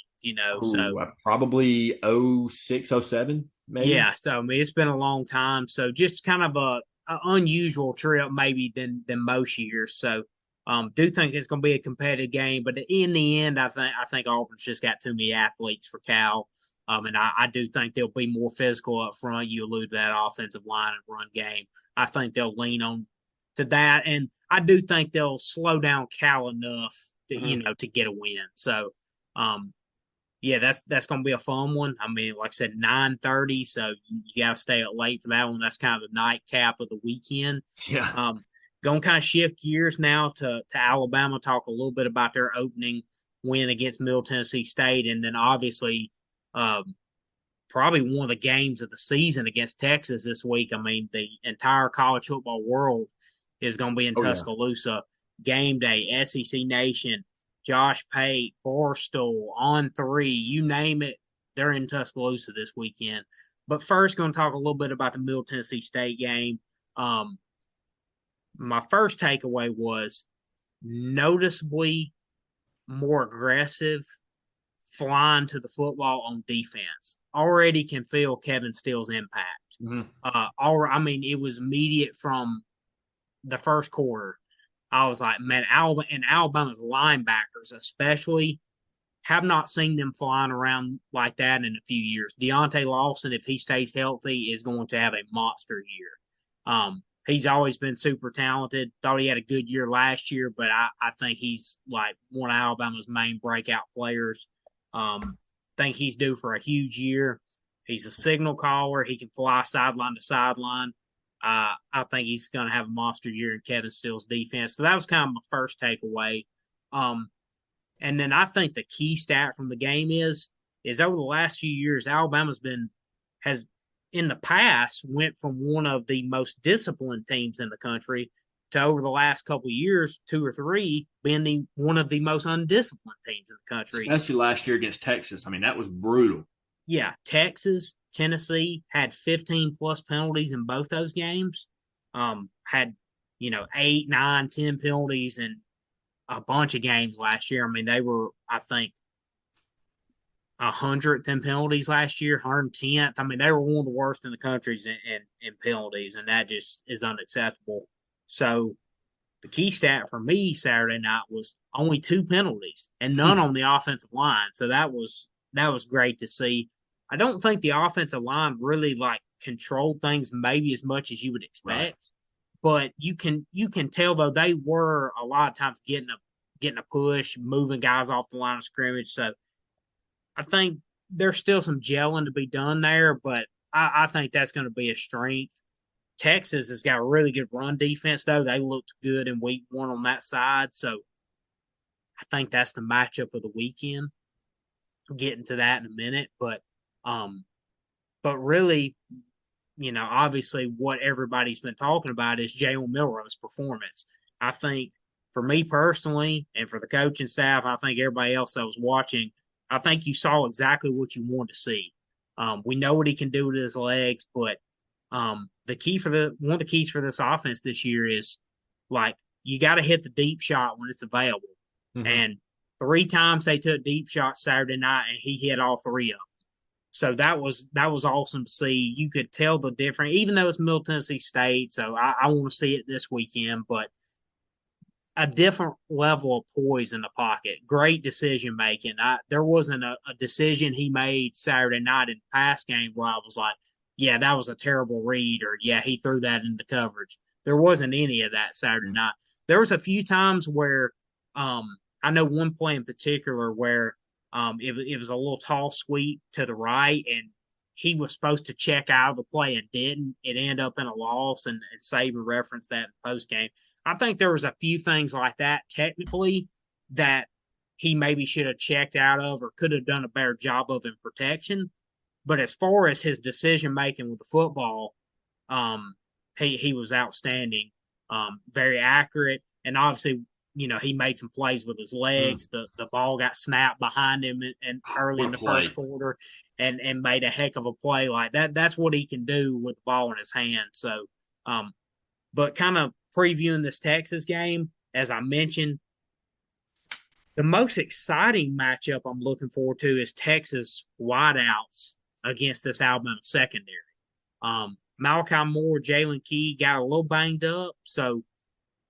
Speaker 1: So
Speaker 2: Probably 06, 07, maybe.
Speaker 1: yeah, so I mean it's been a long time. So just kind of a unusual trip maybe than most years. So do think it's going to be a competitive game, but in the end, I think Auburn's just got too many athletes for Cal. And I do think they'll be more physical up front. You allude to that offensive line and run game. I think they'll lean on to that, and I do think they'll slow down Cal enough to get a win. So um, yeah, that's gonna be a fun one. I mean, like I said, 9:30, so you gotta stay up late for that one. That's kind of the nightcap of the weekend.
Speaker 2: Yeah.
Speaker 1: Um, Gonna kind of shift gears now to Alabama, talk a little bit about their opening win against Middle Tennessee State, and then obviously um, probably one of the games of the season against Texas this week. I mean, the entire college football world is going to be in
Speaker 2: Oh yeah.
Speaker 1: Tuscaloosa. Game day, SEC Nation, Josh Pate, Barstool, On3, you name it, they're in Tuscaloosa this weekend. But first, going to talk a little bit about the Middle Tennessee State game. Um, my first takeaway was noticeably more aggressive flying to the football on defense. Already can feel Kevin Steele's impact.
Speaker 2: Mm-hmm.
Speaker 1: I mean, it was immediate from the first quarter. I was like, man, Alabama's linebackers, especially, have not seen them flying around like that in a few years. Deontay Lawson, if he stays healthy, is going to have a monster year. He's always been super talented. Thought he had a good year last year, but I think he's like one of Alabama's main breakout players. Think he's due for a huge year. He's a signal caller. He can fly sideline to sideline. I think he's going to have a monster year in Kevin Steele's defense. So that was kind of my first takeaway. Um, and then I think the key stat from the game is over the last few years, has in the past went from one of the most disciplined teams in the country to over the last couple of years, two or three, being one of the most undisciplined teams in the country.
Speaker 2: Especially last year against Texas. I mean, that was brutal.
Speaker 1: Yeah, Texas, Tennessee had 15 plus penalties in both those games. Had 8, 9, 10 penalties in a bunch of games last year. I mean, they were, I think, 100th in penalties last year, 110th. I mean, they were one of the worst in the country in penalties, and that just is unacceptable. So the key stat for me Saturday night was only 2 penalties and none on the offensive line. So that was great to see. I don't think the offensive line really like controlled things maybe as much as you would expect.
Speaker 2: Right.
Speaker 1: But you can tell though they were a lot of times getting a push, moving guys off the line of scrimmage. So I think there's still some gelling to be done there, but I think that's going to be a strength. Texas has got a really good run defense, though. They looked good in week 1 on that side. So I think that's the matchup of the weekend. I'll get into that in a minute. But really, obviously what everybody's been talking about is Jalen Milrow's performance. I think for me personally and for the coaching staff, I think everybody else that was watching, I think you saw exactly what you wanted to see. We know what he can do with his legs, but one of the keys for this offense this year is like you got to hit the deep shot when it's available.
Speaker 2: Mm-hmm.
Speaker 1: And 3 times they took deep shots Saturday night, and he hit all 3 of them. So that was awesome to see. You could tell the difference, even though it's Middle Tennessee State. So I want to see it this weekend, but a different level of poise in the pocket. Great decision making. There wasn't a decision he made Saturday night in the pass game where I was like, yeah, that was a terrible read, or yeah, he threw that into coverage. There wasn't any of that Saturday night. There was a few times where I know one play in particular where it was a little tall sweep to the right, and he was supposed to check out of the play and didn't. It ended up in a loss, and Saban referenced that in post game. I think there was a few things like that technically that he maybe should have checked out of or could have done a better job of in protection. But as far as his decision making with the football, um, he was outstanding, very accurate, and obviously, he made some plays with his
Speaker 2: Mm.
Speaker 1: legs. The ball got snapped behind him and early
Speaker 2: What
Speaker 1: in
Speaker 2: a
Speaker 1: the
Speaker 2: play.
Speaker 1: first quarter, and made a heck of a play like that. That's what he can do with the ball in his hand. So, but kind of previewing this Texas game, as I mentioned, the most exciting matchup I'm looking forward to is Texas wideouts against this Alabama secondary. Malachi Moore, Jalen Key got a little banged up, so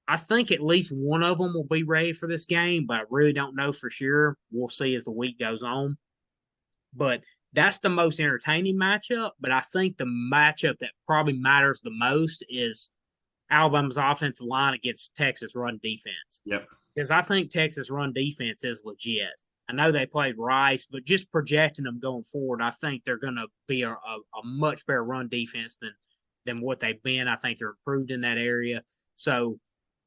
Speaker 1: I think at least one of them will be ready for this game, but I really don't know for sure. We'll see as the week goes on. But that's the most entertaining matchup. But I think the matchup that probably matters the most is Alabama's offensive line against Texas run defense.
Speaker 2: Yep.
Speaker 1: Because I think Texas run defense is legit. I know they played Rice, but just projecting them going forward, I think they're going to be a much better run defense than what they've been. I think they're improved in that area. So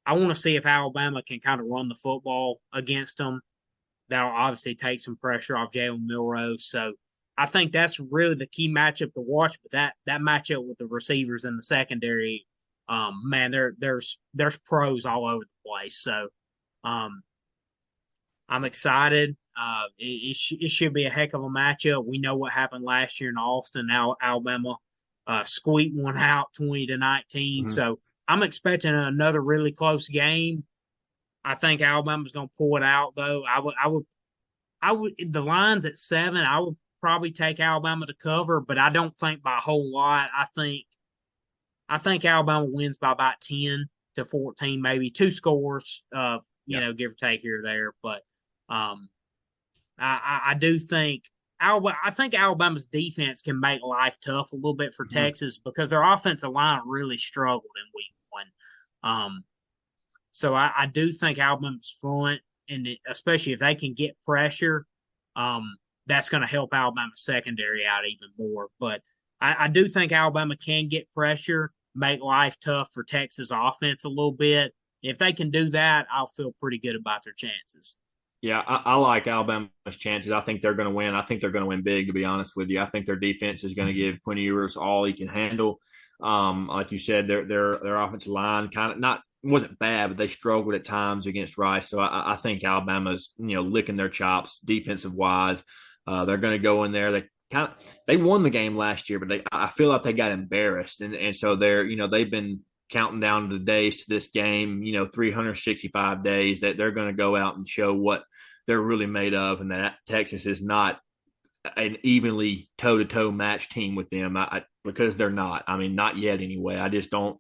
Speaker 1: I want to see if Alabama can kind of run the football against them. That'll obviously take some pressure off Jalen Milroe. So I think that's really the key matchup to watch. But that matchup with the receivers in the secondary, man, there's pros all over the place. So um, I'm excited. It should be a heck of a matchup. We know what happened last year in Austin. Now Alabama squeaked one out 20-19.
Speaker 2: Mm-hmm.
Speaker 1: So I'm expecting another really close game. I think Alabama's going to pull it out, though. I would. The line's at 7. I would probably take Alabama to cover, but I don't think by a whole lot. I think Alabama wins by about 10-14, maybe 2 scores,
Speaker 2: Yeah.
Speaker 1: give or take here or there. But I do think I think Alabama's defense can make life tough a little bit for
Speaker 2: Mm-hmm.
Speaker 1: Texas because their offensive line really struggled in week 1. So I do think Alabama's front, and especially if they can get pressure, that's going to help Alabama's secondary out even more. But I do think Alabama can get pressure, make life tough for Texas offense a little bit. If they can do that, I'll feel pretty good about their chances.
Speaker 2: Yeah, I like Alabama's chances. I think they're going to win. I think they're going to win big, to be honest with you. I think their defense is going to give Quinn Ewers all he can handle. Like you said, their offensive line kind of not wasn't bad, but they struggled at times against Rice. So I think Alabama's licking their chops defensive wise. They're going to go in there. They won the game last year, but I feel like they got embarrassed, and so they've been counting down the days to this game, 365 days that they're going to go out and show what they're really made of, and that Texas is not an evenly toe-to-toe match team with them because they're not. I mean, not yet anyway. I just don't.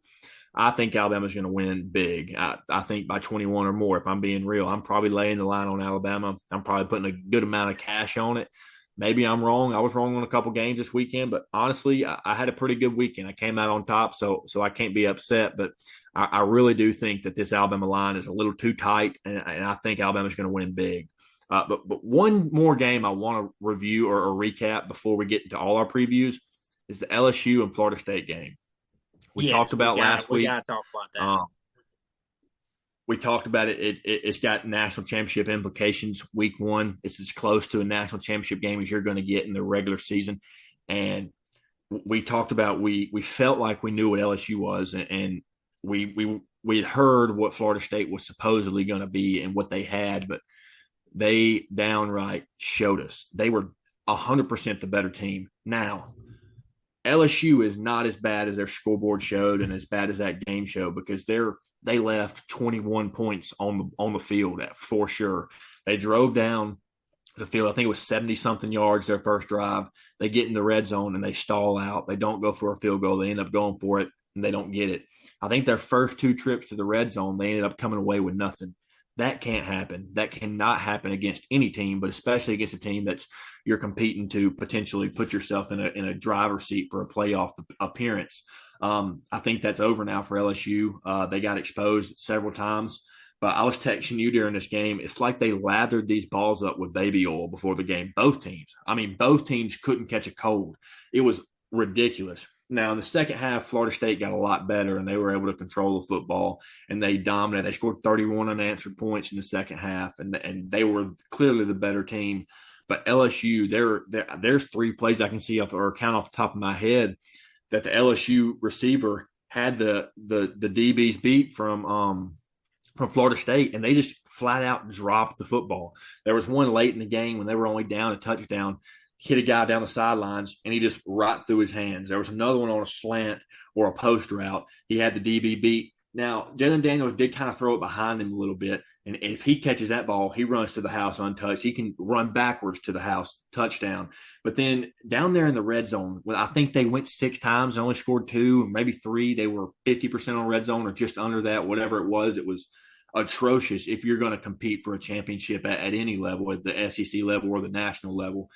Speaker 2: I think Alabama's going to win big. I think by 21 or more, if I'm being real. I'm probably laying the line on Alabama. I'm probably putting a good amount of cash on it. Maybe I'm wrong. I was wrong on a couple games this weekend, but honestly, I had a pretty good weekend. I came out on top, so I can't be upset. But I really do think that this Alabama line is a little too tight, and I think Alabama's going to win big. But one more game I want to review or recap before we get into all our previews is the LSU and Florida State game. We talked about last week.
Speaker 1: We got to talk about that.
Speaker 2: We talked about it. It's got national championship implications. Week 1, it's as close to a national championship game as you're going to get in the regular season. And we talked about we felt like we knew what LSU was, and we had heard what Florida State was supposedly going to be and what they had, but they downright showed us they were 100% the better team. Now, LSU is not as bad as their scoreboard showed and as bad as that game showed because they left 21 points on the field for sure. They drove down the field. I think it was 70 something yards their first drive. They get in the red zone and they stall out. They don't go for a field goal. They end up going for it and they don't get it. I think their first 2 trips to the red zone, they ended up coming away with nothing. That can't happen. That cannot happen against any team, but especially against a team that's you're competing to potentially put yourself in a driver's seat for a playoff appearance. I think that's over now for LSU. They got exposed several times. but I was texting you during this game. It's like they lathered these balls up with baby oil before the game. Both teams. I mean, both teams couldn't catch a cold. It was ridiculous. Now, in the second half, Florida State got a lot better, and they were able to control the football, and they dominated. They scored 31 unanswered points in the second half, and they were clearly the better team. But LSU, there's 3 plays I can see off or count off the top of my head that the LSU receiver had the DBs beat from Florida State, and they just flat out dropped the football. There was one late in the game when they were only down a touchdown, hit a guy down the sidelines, and he just right through his hands. There was another one on a slant or a post route. He had the DB beat. Now, Jalen Daniels did kind of throw it behind him a little bit, and if he catches that ball, he runs to the house untouched. He can run backwards to the house, touchdown. But then down there in the red zone, I think they went 6 times, only scored 2, maybe 3. They were 50% on red zone or just under that, whatever it was. It was atrocious if you're going to compete for a championship at any level, at the SEC level or the national level.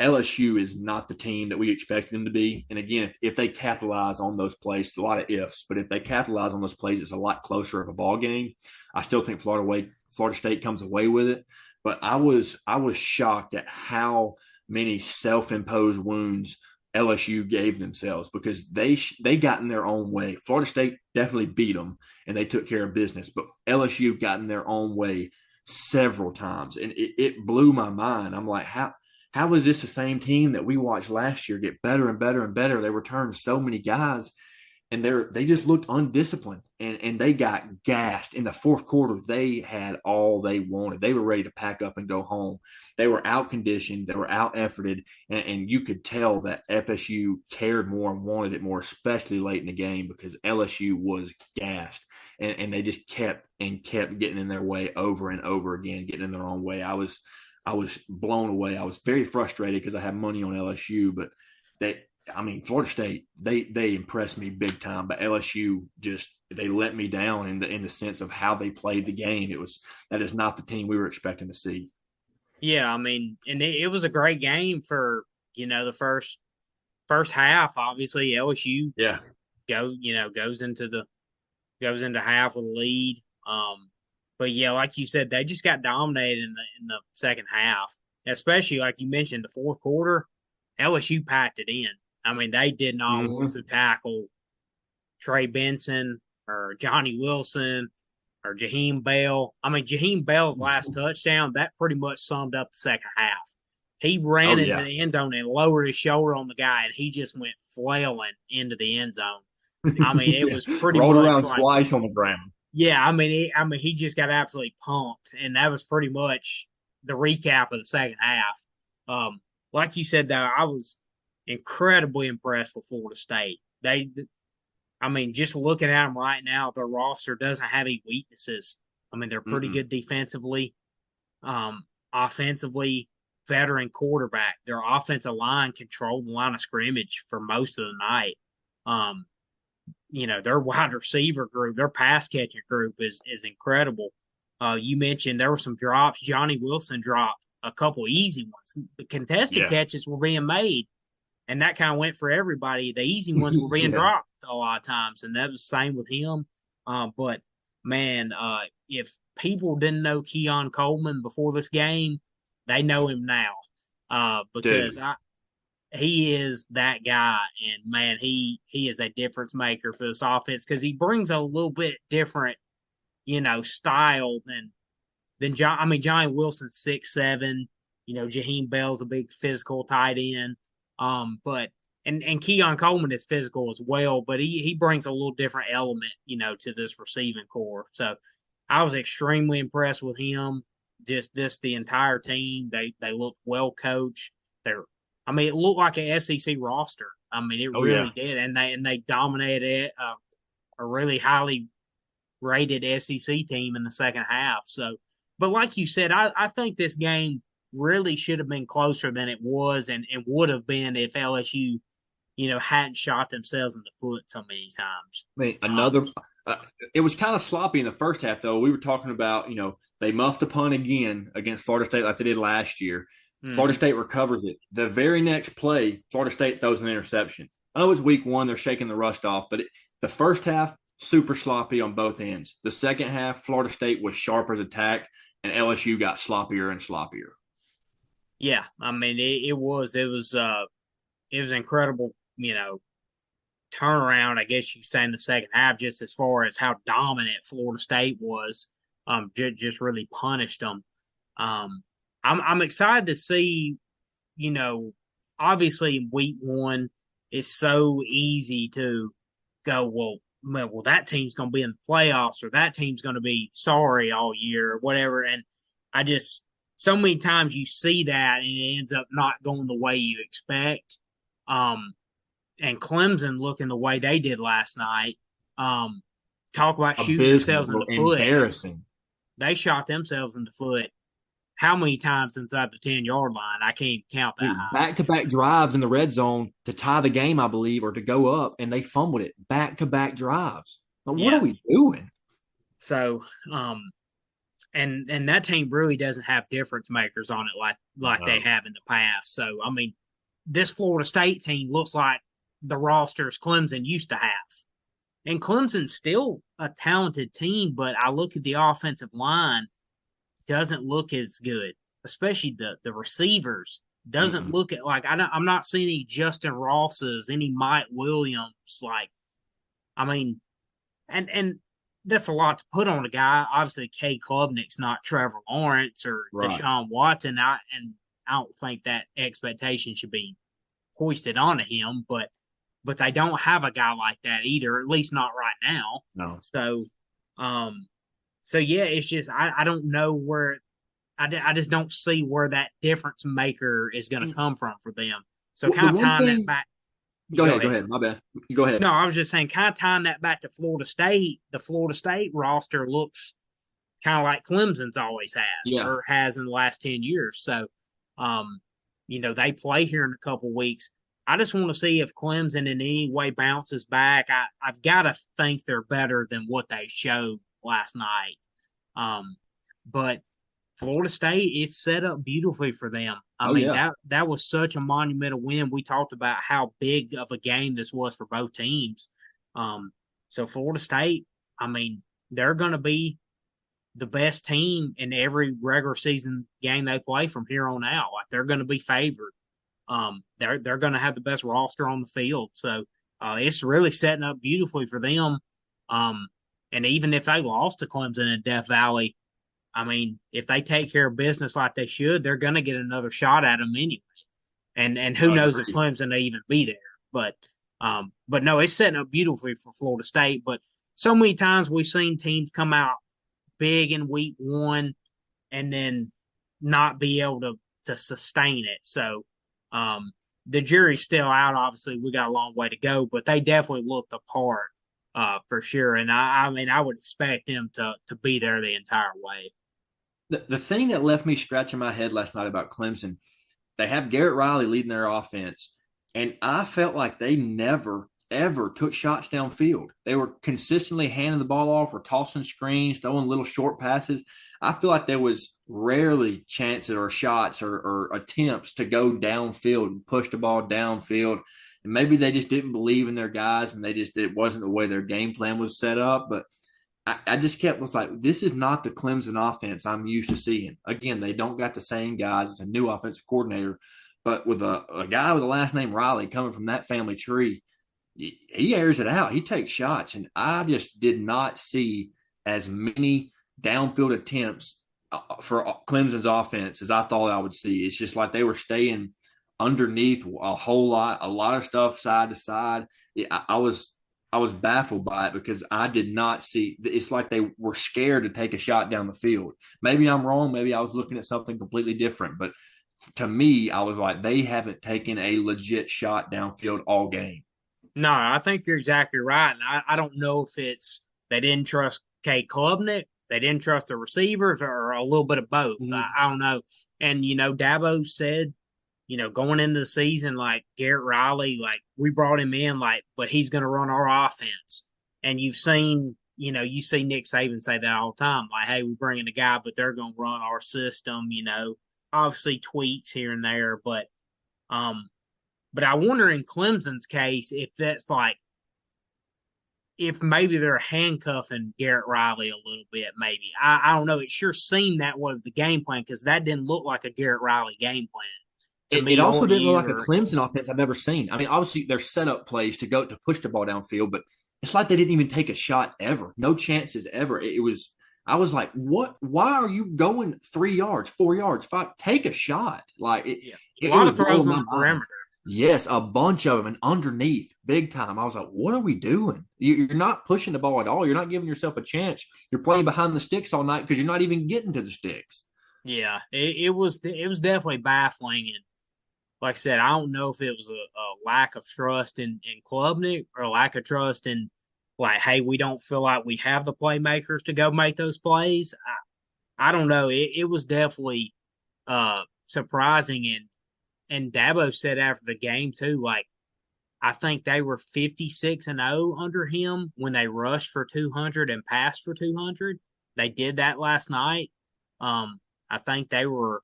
Speaker 2: LSU is not the team that we expect them to be. And again, if they capitalize on those plays, a lot of ifs, but if they capitalize on those plays, it's a lot closer of a ball game. I still think Florida State comes away with it. But I was shocked at how many self-imposed wounds LSU gave themselves because they got in their own way. Florida State definitely beat them and they took care of business, but LSU got in their own way several times, and it blew my mind. I'm like, how is this the same team that we watched last year get better and better and better? They returned so many guys, and they just looked undisciplined, and they got gassed in the fourth quarter. They had all they wanted. They were ready to pack up and go home. They were out conditioned. They were out efforted, and you could tell that FSU cared more and wanted it more, especially late in the game because LSU was gassed, and they just kept getting in their way over and over again, getting in their own way. I was blown away. I was very frustrated because I had money on LSU, but Florida State, they impressed me big time, but LSU they let me down in the sense of how they played the game. That is not the team we were expecting to see.
Speaker 1: Yeah, I mean, and it was a great game for the first half. Obviously, LSU
Speaker 2: Yeah.
Speaker 1: goes into half with a lead. But yeah, like you said, they just got dominated in the second half, especially like you mentioned, the fourth quarter. LSU packed it in. I mean, they did not want to tackle Trey Benson or Johnny Wilson or Jaheim Bell. I mean, Jaheim Bell's last touchdown, that pretty much summed up the second half. He ran into the end zone and lowered his shoulder on the guy, and he just went flailing into the end zone. I mean, it was pretty
Speaker 2: rolled
Speaker 1: much
Speaker 2: around twice on the ground.
Speaker 1: Yeah, I mean, he just got absolutely pumped, and that was pretty much the recap of the second half. Like you said, though, I was incredibly impressed with Florida State. Just looking at them right now, their roster doesn't have any weaknesses. I mean, they're pretty good defensively, offensively, veteran quarterback. Their offensive line controlled the line of scrimmage for most of the night. Their wide receiver group, their pass catching group is incredible. You mentioned there were some drops. Johnny Wilson dropped a couple easy ones. The contested catches were being made, and that kind of went for everybody. The easy ones were being dropped a lot of times, and that was the same with him. But man, if people didn't know Keon Coleman before this game, they know him now because he is that guy, and man, he is a difference maker for this offense because he brings a little bit different, style than John. I mean, Johnny Wilson's 6'7". Jaheim Bell's a big physical tight end. But Keon Coleman is physical as well, but he brings a little different element, to this receiving core. So I was extremely impressed with him. Just the entire team. They looked well coached. It looked like an SEC roster. I mean, it really did, and they dominated a really highly rated SEC team in the second half. So, but like you said, I think this game really should have been closer than it was, and would have been if LSU, hadn't shot themselves in the foot so many times.
Speaker 2: I mean, it was kind of sloppy in the first half, though. We were talking about, they muffed a punt again against Florida State like they did last year. Florida State recovers it. The very next play, Florida State throws an interception. I know it's week one. They're shaking the rust off. But the first half, super sloppy on both ends. The second half, Florida State was sharp as attack, and LSU got sloppier and sloppier.
Speaker 1: Yeah, I mean it was incredible, turnaround, I guess you could say, in the second half, just as far as how dominant Florida State was. Just really punished them. I'm excited to see, you know, obviously week one, it's so easy to go, well, that team's going to be in the playoffs or that team's going to be sorry all year or whatever. And I just, so many times you see that and it ends up not going the way you expect. Um, and Clemson looking the way they did last night. Um, Talk about shooting yourselves in
Speaker 2: Abysmal,
Speaker 1: the foot.
Speaker 2: embarrassing.
Speaker 1: They shot themselves in the foot how many times inside the 10-yard line? I can't count that high.
Speaker 2: Back to back drives in the red zone to tie the game, I believe, or to go up, and they fumbled it. Back to back drives. But what are
Speaker 1: Yeah.
Speaker 2: we doing?
Speaker 1: So, and that team really doesn't have difference makers on it like they
Speaker 2: No.
Speaker 1: have in the past. So, I mean, this Florida State team looks like the rosters Clemson used to have. And Clemson's still a talented team, but I look at the offensive line, doesn't look as good, especially the receivers. Doesn't
Speaker 2: Mm-mm.
Speaker 1: look at like I'm not seeing any Justin Rosses, any Mike Williams. Like, I mean, and that's a lot to put on a guy. Obviously, K. Klubnik's not Trevor Lawrence or
Speaker 2: Right.
Speaker 1: Deshaun Watson. I don't think that expectation should be hoisted onto him. But they don't have a guy like that either, at least not right now.
Speaker 2: No.
Speaker 1: So, um, so yeah, it's just I don't know where I just don't see where that difference maker is going to come from for them. So
Speaker 2: The
Speaker 1: kind of
Speaker 2: one
Speaker 1: tying that
Speaker 2: thing,
Speaker 1: back.
Speaker 2: go
Speaker 1: Go
Speaker 2: ahead, go
Speaker 1: ahead.
Speaker 2: ahead. My bad. Go ahead.
Speaker 1: No, I was just saying, kind of tying that back to Florida State. The Florida State roster looks kind of like Clemson's always has
Speaker 2: Yeah.
Speaker 1: or has in the last 10 years. So, they play here in a couple weeks. I just want to see if Clemson in any way bounces back. I've got to think they're better than what they showed last night. But Florida State, it's set up beautifully for them. I
Speaker 2: Oh
Speaker 1: mean,
Speaker 2: yeah.
Speaker 1: that was such a monumental win. We talked about how big of a game this was for both teams. So Florida State, I mean, they're going to be the best team in every regular season game they play from here on out. Like they're going to be favored. They're going to have the best roster on the field. So it's really setting up beautifully for them. Um, and even if they lost to Clemson in Death Valley, I mean, if they take care of business like they should, they're going to get another shot at them anyway. And who knows if
Speaker 2: Agreed.
Speaker 1: Clemson may even be there. But no, it's setting up beautifully for Florida State. But so many times we've seen teams come out big in week one and then not be able to sustain it. So the jury's still out. Obviously, we got a long way to go, but they definitely looked the part for sure. And I mean, I would expect them to be there the entire way.
Speaker 2: The thing that left me scratching my head last night about Clemson, they have Garrett Riley leading their offense, and I felt like they never ever took shots downfield. They were consistently handing the ball off or tossing screens, throwing little short passes. I feel like there was rarely chances or shots or attempts to go downfield and push the ball downfield. And maybe they just didn't believe in their guys, and it wasn't the way their game plan was set up. But I just was like, this is not the Clemson offense I'm used to seeing. Again, they don't got the same guys. It's a new offensive coordinator, but with a guy with the last name Riley coming from that family tree, he airs it out. He takes shots, and I just did not see as many downfield attempts for Clemson's offense as I thought I would see. It's just like they were staying underneath a whole lot, a lot of stuff side to side. I was baffled by it because I did not see. It's like they were scared to take a shot down the field. Maybe I'm wrong. Maybe I was looking at something completely different. But to me, I was like, they haven't taken a legit shot downfield all game.
Speaker 1: No, I think you're exactly right. And I don't know if it's they didn't trust K. Klubnik, they didn't trust the receivers, or a little bit of both.
Speaker 2: Mm-hmm.
Speaker 1: I don't know. And, Dabo said, going into the season, like Garrett Riley, like we brought him in, like, but he's going to run our offense. And you've seen, you see Nick Saban say that all the time, like, hey, we bring in a guy, but they're going to run our system, obviously tweaks here and there. But I wonder in Clemson's case if that's like if maybe they're handcuffing Garrett Riley a little bit, maybe. I don't know. It sure seemed that was the game plan because that didn't look like a Garrett Riley game plan to
Speaker 2: It
Speaker 1: me
Speaker 2: also
Speaker 1: or to
Speaker 2: didn't look
Speaker 1: you.
Speaker 2: like a
Speaker 1: Or
Speaker 2: Clemson offense I've ever seen. I mean, obviously their setup plays to go to push the ball downfield, but it's like they didn't even take a shot ever. No chances ever. It was I was like, what? Why are you going 3 yards, 4 yards, five? Take a shot. Like
Speaker 1: yeah, a
Speaker 2: it
Speaker 1: lot
Speaker 2: was
Speaker 1: of throws
Speaker 2: blowing
Speaker 1: on
Speaker 2: my
Speaker 1: the
Speaker 2: mind.
Speaker 1: perimeter.
Speaker 2: Yes, a bunch of them and underneath, big time. I was like, what are we doing? You're not pushing the ball at all. You're not giving yourself a chance. You're playing behind the sticks all night because you're not even getting to the sticks.
Speaker 1: Yeah, it was definitely baffling. And like I said, I don't know if it was a lack of trust in Klubnik or a lack of trust in like, hey, we don't feel like we have the playmakers to go make those plays. I don't know. It was definitely surprising. And Dabo said after the game too, like I think they were 56-0 under him when they rushed for 200 and passed for 200. They did that last night. I think they were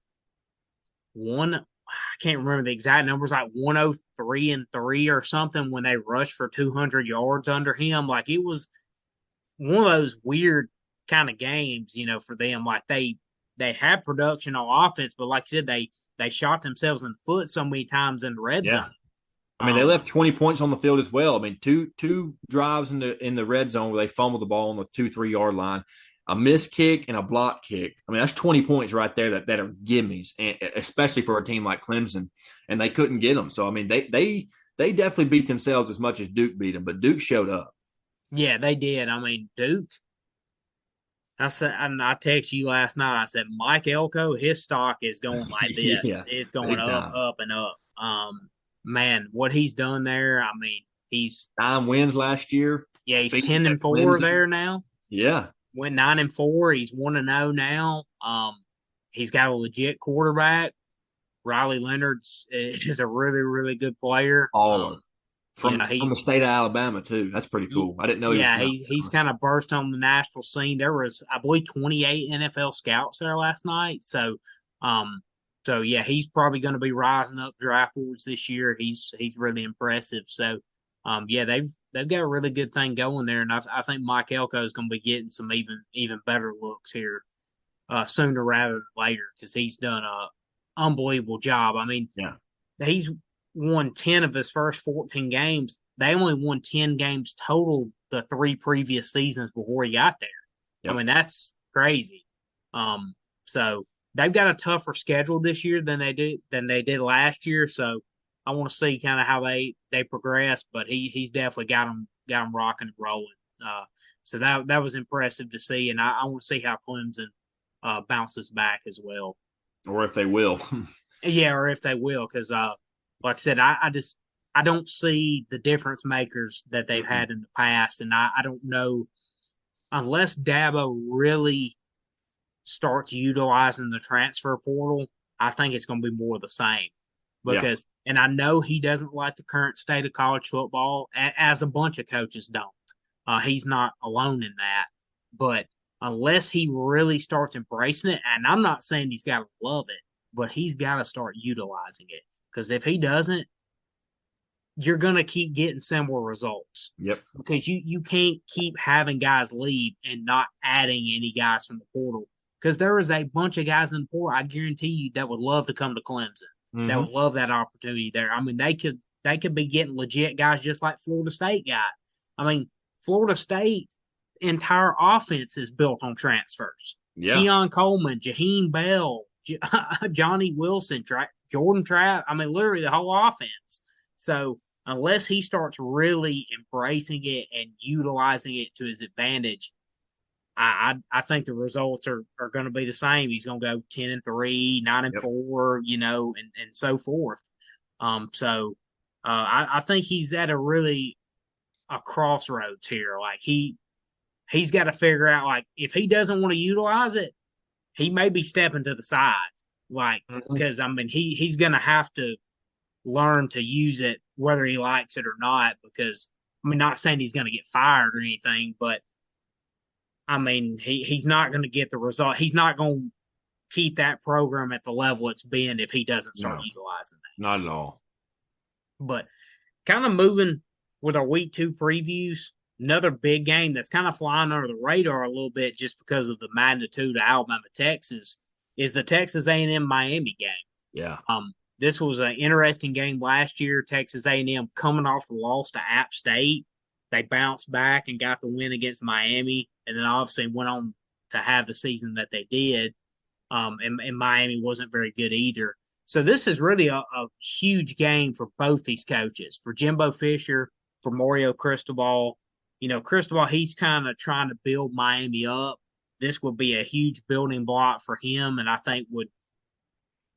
Speaker 1: one. I can't remember the exact numbers, like 103-3 or something when they rushed for 200 yards under him. Like it was one of those weird kind of games, for them. Like they had production on offense, but like I said, they shot themselves in the foot so many times in the red zone.
Speaker 2: Yeah. I mean, they
Speaker 1: Um,
Speaker 2: left 20 points on the field as well. I mean, two drives in the red zone where they fumbled the ball on the 2-3 yard line, a missed kick and a block kick. I mean, that's 20 points right there that are gimmies, and especially for a team like Clemson, and they couldn't get them. So I mean, they definitely beat themselves as much as Duke beat them, but Duke showed up.
Speaker 1: yeah, they did. I mean, Duke. I said, and I texted you last night. I said Mike Elko, his stock is going like this.
Speaker 2: Yeah,
Speaker 1: It's going
Speaker 2: big
Speaker 1: up,
Speaker 2: time.
Speaker 1: up, and up. Man, what he's done there. I mean, he's
Speaker 2: 9 wins last year,
Speaker 1: yeah, he's
Speaker 2: beating
Speaker 1: 10-4
Speaker 2: Clemson.
Speaker 1: there now.
Speaker 2: Yeah,
Speaker 1: Went 9-4. He's 1-0 now. He's got a legit quarterback. Riley Leonard's is a really, really good player.
Speaker 2: baller from
Speaker 1: He's
Speaker 2: the state of Alabama too. That's pretty cool. I didn't know he was
Speaker 1: yeah,
Speaker 2: from
Speaker 1: he's
Speaker 2: Alabama.
Speaker 1: kind of burst on the national scene. There was, I believe, 28 NFL scouts there last night. Um, so yeah, he's probably going to be rising up draft boards this year. He's really impressive. So, yeah, they've got a really good thing going there, and I think Mike Elko is going to be getting some even better looks here sooner rather than later because he's done a unbelievable job. I mean,
Speaker 2: Yeah.
Speaker 1: he's won 10 of his first 14 games. They only won 10 games total the three previous seasons before he got there. I
Speaker 2: Yep.
Speaker 1: mean, that's crazy. So they've got a tougher schedule this year than they did last year. So I want to see kind of how they progress, but he's definitely got them rocking and rolling. So that was impressive to see, and I want to see how Clemson bounces back as well.
Speaker 2: Or if they will.
Speaker 1: Yeah, or if they will, because like I said, I don't see the difference makers that they've had in the past, and I don't know unless Dabo really starts utilizing the transfer portal. I think it's going to be more of the same
Speaker 2: Yeah.
Speaker 1: because, and I know he doesn't like the current state of college football, as a bunch of coaches don't. He's not alone in that, but unless he really starts embracing it, and I'm not saying he's got to love it, but he's got to start utilizing it because if he doesn't, you're going to keep getting similar results
Speaker 2: Yep.
Speaker 1: because you can't keep having guys leave and not adding any guys from the portal because there is a bunch of guys in the portal I guarantee you that would love to come to Clemson, that would
Speaker 2: Mm-hmm.
Speaker 1: love that opportunity there. I mean, they could be getting legit guys just like Florida State got. I mean, Florida State entire offense is built on transfers.
Speaker 2: Yeah.
Speaker 1: Keon Coleman, Jaheim Bell, Johnny Wilson, Jordan Trapp. I mean, literally the whole offense. So unless he starts really embracing it and utilizing it to his advantage, I think the results are going to be the same. He's going to go 10-3, nine and
Speaker 2: Yep.
Speaker 1: four, and so forth. So I think he's at a crossroads here. Like he's got to figure out like if he doesn't want to utilize it, he may be stepping to the side. Like
Speaker 2: Mm-hmm.
Speaker 1: because I mean he's going to have to learn to use it whether he likes it or not. Because I mean, not saying he's going to get fired or anything, but I mean he's not going to get the result. He's not going to keep that program at the level it's been if he doesn't start
Speaker 2: No,
Speaker 1: utilizing that.
Speaker 2: not at all.
Speaker 1: But kind of moving with our week 2 previews. another big game that's kind of flying under the radar a little bit just because of the magnitude of Alabama, Texas, is the Texas A&M Miami game.
Speaker 2: Yeah.
Speaker 1: This was an interesting game last year. Texas A&M coming off the loss to App State, they bounced back and got the win against Miami, and then obviously went on to have the season that they did. And Miami wasn't very good either. So this is really a huge game for both these coaches, for Jimbo Fisher, for Mario Cristobal. Cristobal, he's kind of trying to build Miami up. This would be a huge building block for him, and I think would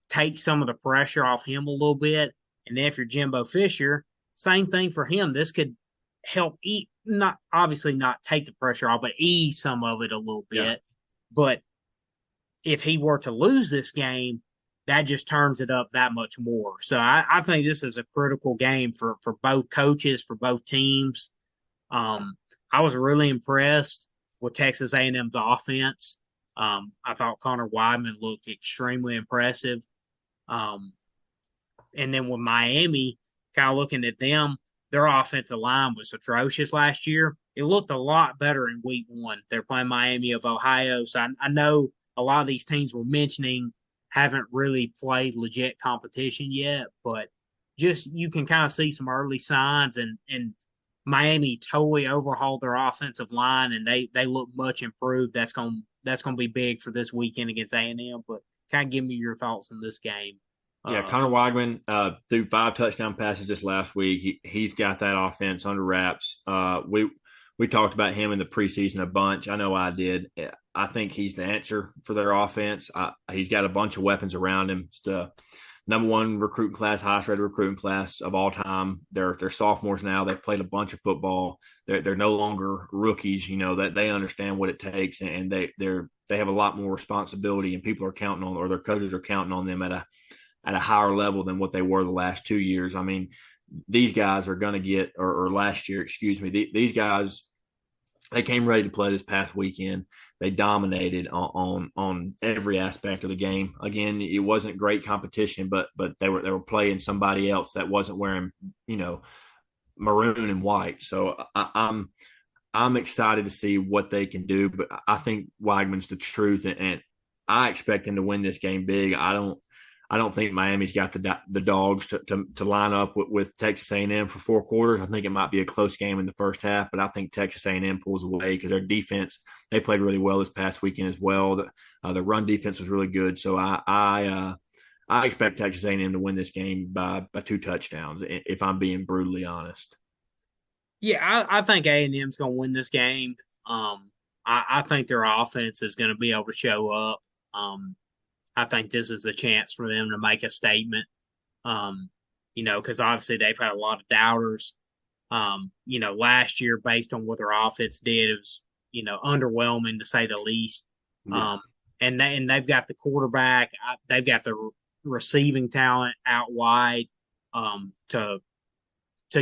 Speaker 1: take some of the pressure off him a little bit. And then if you're Jimbo Fisher, same thing for him. This could help not obviously not take the pressure off, but ease some of it a little
Speaker 2: Yeah.
Speaker 1: bit. But if he were to lose this game, that just turns it up that much more. So I think this is a critical game for both coaches, for both teams. I was really impressed with Texas A&M's offense. I thought Connor Weidman looked extremely impressive. Um, and then with Miami, kind of looking at them, their offensive line was atrocious last year. It looked a lot better in week one. They're playing Miami of Ohio. So I know a lot of these teams we're mentioning haven't really played legit competition yet, but just you can kind of see some early signs, and Miami totally overhauled their offensive line, and they look much improved. That's gonna be big for this weekend against A&M. But kind of give me your thoughts on this game.
Speaker 2: Yeah,
Speaker 1: Uh,
Speaker 2: Connor Weigman threw 5 touchdown passes this last week. He's got that offense under wraps. We talked about him in the preseason a bunch. I know I did. I think he's the answer for their offense. He's got a bunch of weapons around him. It's the number one recruiting class, highest rated recruiting class of all time. They're sophomores now. They've played a bunch of football. They're no longer rookies. That they understand what it takes, and they have a lot more responsibility. And people are counting on, or their coaches are counting on them at a higher level than what they were the last 2 years. I mean, these guys are going to get, or last year, excuse me, these guys, they came ready to play this past weekend. They dominated on every aspect of the game. Again, it wasn't great competition, but they were playing somebody else that wasn't wearing, maroon and white. So I'm excited to see what they can do. But I think Weigman's the truth, and I expect him to win this game big. I don't think Miami's got the dogs to line up with Texas A&M for 4 quarters. I think it might be a close game in the first half, but I think Texas A&M pulls away because their defense, they played really well this past weekend as well. The run defense was really good, so I expect Texas A&M to win this game by 2 touchdowns. If I'm being brutally honest.
Speaker 1: Yeah, I think A&M's going to win this game. I think their offense is going to be able to show up. I think this is a chance for them to make a statement. Because obviously they've had a lot of doubters. Last year, based on what their offense did, it was underwhelming to say the least.
Speaker 2: Yeah.
Speaker 1: And they've got the quarterback, they've got the receiving talent out wide to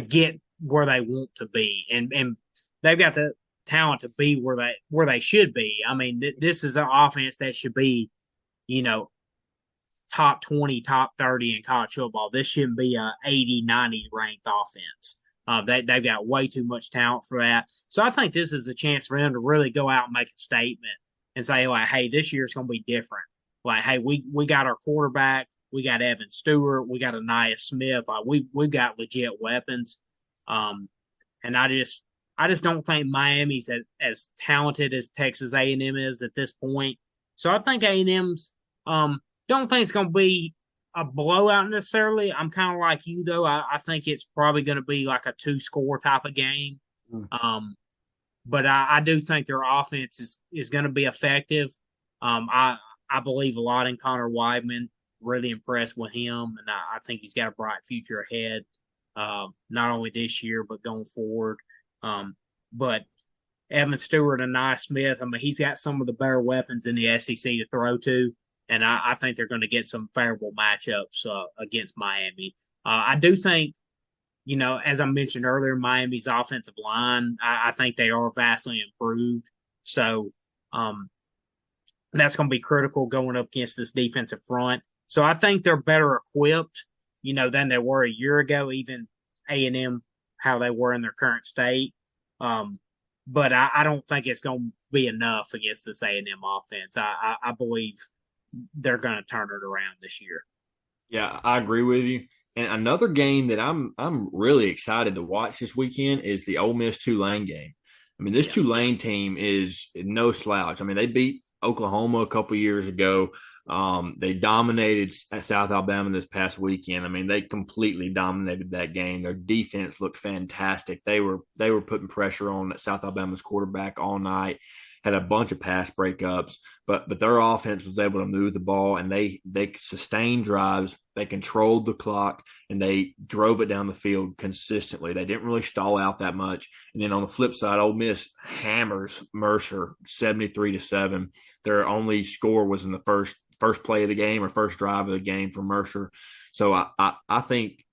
Speaker 1: get where they want to be, and they've got the talent to be where they should be. I mean, this is an offense that should be, top 20, top 30 in college football. This shouldn't be a 80, 90 ranked offense. They've got way too much talent for that. So I think this is a chance for them to really go out and make a statement and say, like, hey, this year's going to be different. Like, hey, we got our quarterback. We got Evan Stewart. We got Anaya Smith. Like, we've got legit weapons. And I just don't think Miami's as talented as Texas A&M is at this point. So I think A&M's don't think it's going to be a blowout necessarily. I'm kind of like you though. I think it's probably going to be like a 2-score type of game.
Speaker 2: Mm.
Speaker 1: But I do think their offense is going to be effective. I believe a lot in Connor Weidman. Really impressed with him, and I think he's got a bright future ahead. Not only this year but going forward. But Evan Stewart and Nye Smith, I mean, he's got some of the better weapons in the SEC to throw to, and I think they're going to get some favorable matchups against Miami. I do think, as I mentioned earlier, Miami's offensive line, I think they are vastly improved. So that's going to be critical going up against this defensive front. So I think they're better equipped, than they were a year ago, even A&M, how they were in their current state. but I don't think it's going to be enough against this A&M offense. I believe they're going to turn it around this year.
Speaker 2: Yeah, I agree with you. And another game that I'm really excited to watch this weekend is the Ole Miss Tulane game. I mean, this
Speaker 1: Yeah.
Speaker 2: Tulane team is no slouch. I mean, they beat Oklahoma a couple years ago. They dominated at South Alabama this past weekend. I mean, they completely dominated that game. Their defense looked fantastic. They were putting pressure on South Alabama's quarterback all night. Had a bunch of pass breakups, but their offense was able to move the ball, and they sustained drives. They controlled the clock, and they drove it down the field consistently. They didn't really stall out that much. And then on the flip side, Ole Miss hammers Mercer 73-7. Their only score was in the first play of the game or first drive of the game for Mercer. So I think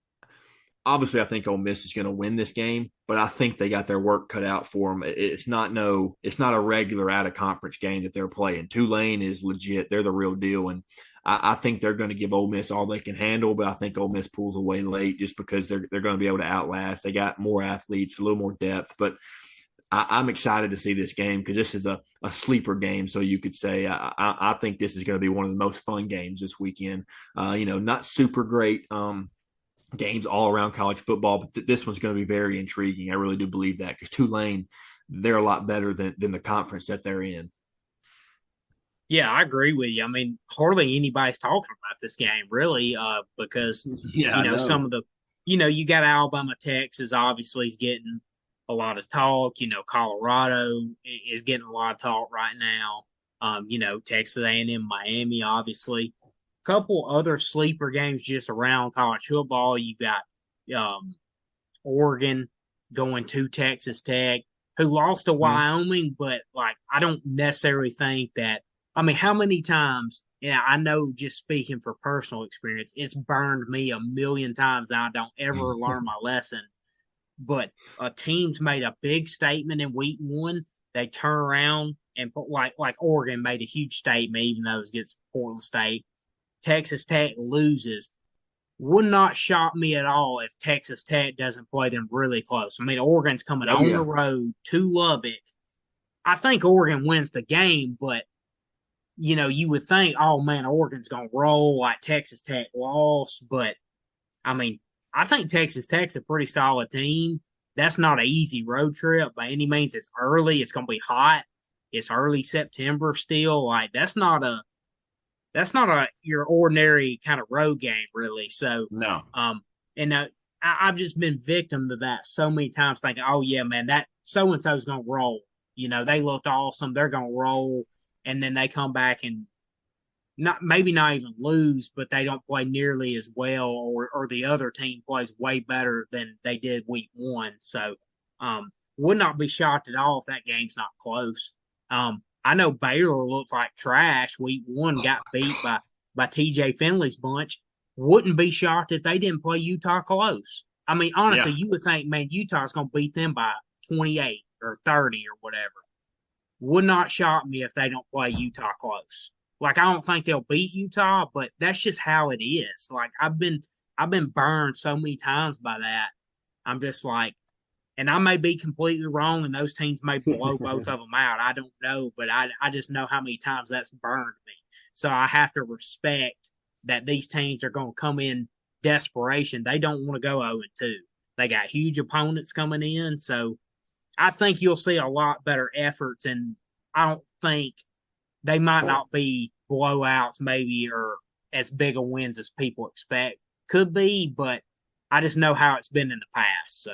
Speaker 2: obviously I think Ole Miss is going to win this game, but I think they got their work cut out for them. It's not a regular out of conference game that they're playing. Tulane is legit; they're the real deal, and I think they're going to give Ole Miss all they can handle. But I think Ole Miss pulls away late just because they're going to be able to outlast. They got more athletes, a little more depth, but. I'm excited to see this game because this is a sleeper game. So you could say I think this is going to be one of the most fun games this weekend. Not super great games all around college football, but this one's going to be very intriguing. I really do believe that because Tulane, they're a lot better than the conference that they're in.
Speaker 1: Yeah, I agree with you. I mean, hardly anybody's talking about this game really, because
Speaker 2: Yeah, I
Speaker 1: some
Speaker 2: know.
Speaker 1: of the, you got Alabama, Texas obviously is getting a lot of talk. Colorado is getting a lot of talk right now. Texas A&M, Miami, obviously. A couple other sleeper games just around college football. You got Oregon going to Texas Tech, who lost to
Speaker 2: Mhm.
Speaker 1: Wyoming, but like I don't necessarily think that. I mean, how many times? Yeah, I know. Just speaking for personal experience, it's burned me a million times, and I don't ever learn my lesson. But a team's made a big statement in week one. They turn around and put like Oregon made a huge statement, even though it was against Portland State. Texas Tech loses, would not shock me at all if Texas Tech doesn't play them really close. I mean, Oregon's coming
Speaker 2: Oh
Speaker 1: on the
Speaker 2: yeah,
Speaker 1: road to Lubbock. I think Oregon wins the game, but you would think, oh man, Oregon's gonna roll like Texas Tech lost, but I mean, I think Texas Tech's a pretty solid team. That's not an easy road trip by any means. It's early. It's gonna be hot. It's early September still. Like that's not a your ordinary kind of road game, really. So,
Speaker 2: no,
Speaker 1: um, and I've just been victim to that so many times, thinking, oh yeah, man, that so and so's gonna roll. They looked awesome. They're gonna roll, and then they come back and not even lose, but they don't play nearly as well, or the other team plays way better than they did week one. So, would not be shocked at all if that game's not close. I know Baylor looked like trash week one, got beat by TJ Finley's bunch. Wouldn't be shocked if they didn't play Utah close. I mean, honestly,
Speaker 2: yeah,
Speaker 1: you would think, man, Utah's going to beat them by 28 or 30 or whatever. Would not shock me if they don't play Utah close. Like I don't think they'll beat Utah, but that's just how it is. Like I've been burned so many times by that. I'm just like, and I may be completely wrong, and those teams may blow both of them out. I don't know, but I just know how many times that's burned me. So I have to respect that these teams are going to come in desperation. They don't want to go 0-2. They got huge opponents coming in, so I think you'll see a lot better efforts, and I don't think they might not be blowouts, maybe, or as big of wins as people expect. Could be, but I just know how it's been in the past. So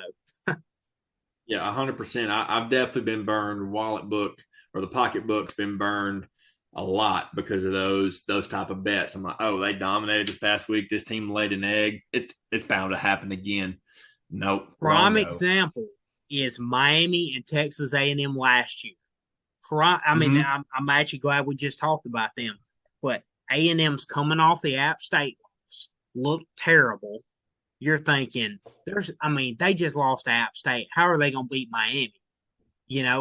Speaker 2: yeah, 100%. I've definitely been burned. Wallet book or the pocketbook's been burned a lot because of those type of bets. I'm like, oh, they dominated this past week. This team laid an egg. It's bound to happen again. Nope, wrong
Speaker 1: prime
Speaker 2: go.
Speaker 1: example is Miami and Texas A&M last year. I mean,
Speaker 2: Mm-hmm.
Speaker 1: I'm actually glad we just talked about them, but A&M's coming off the App State loss, looked terrible. You're thinking I mean, they just lost to App State. How are they going to beat Miami?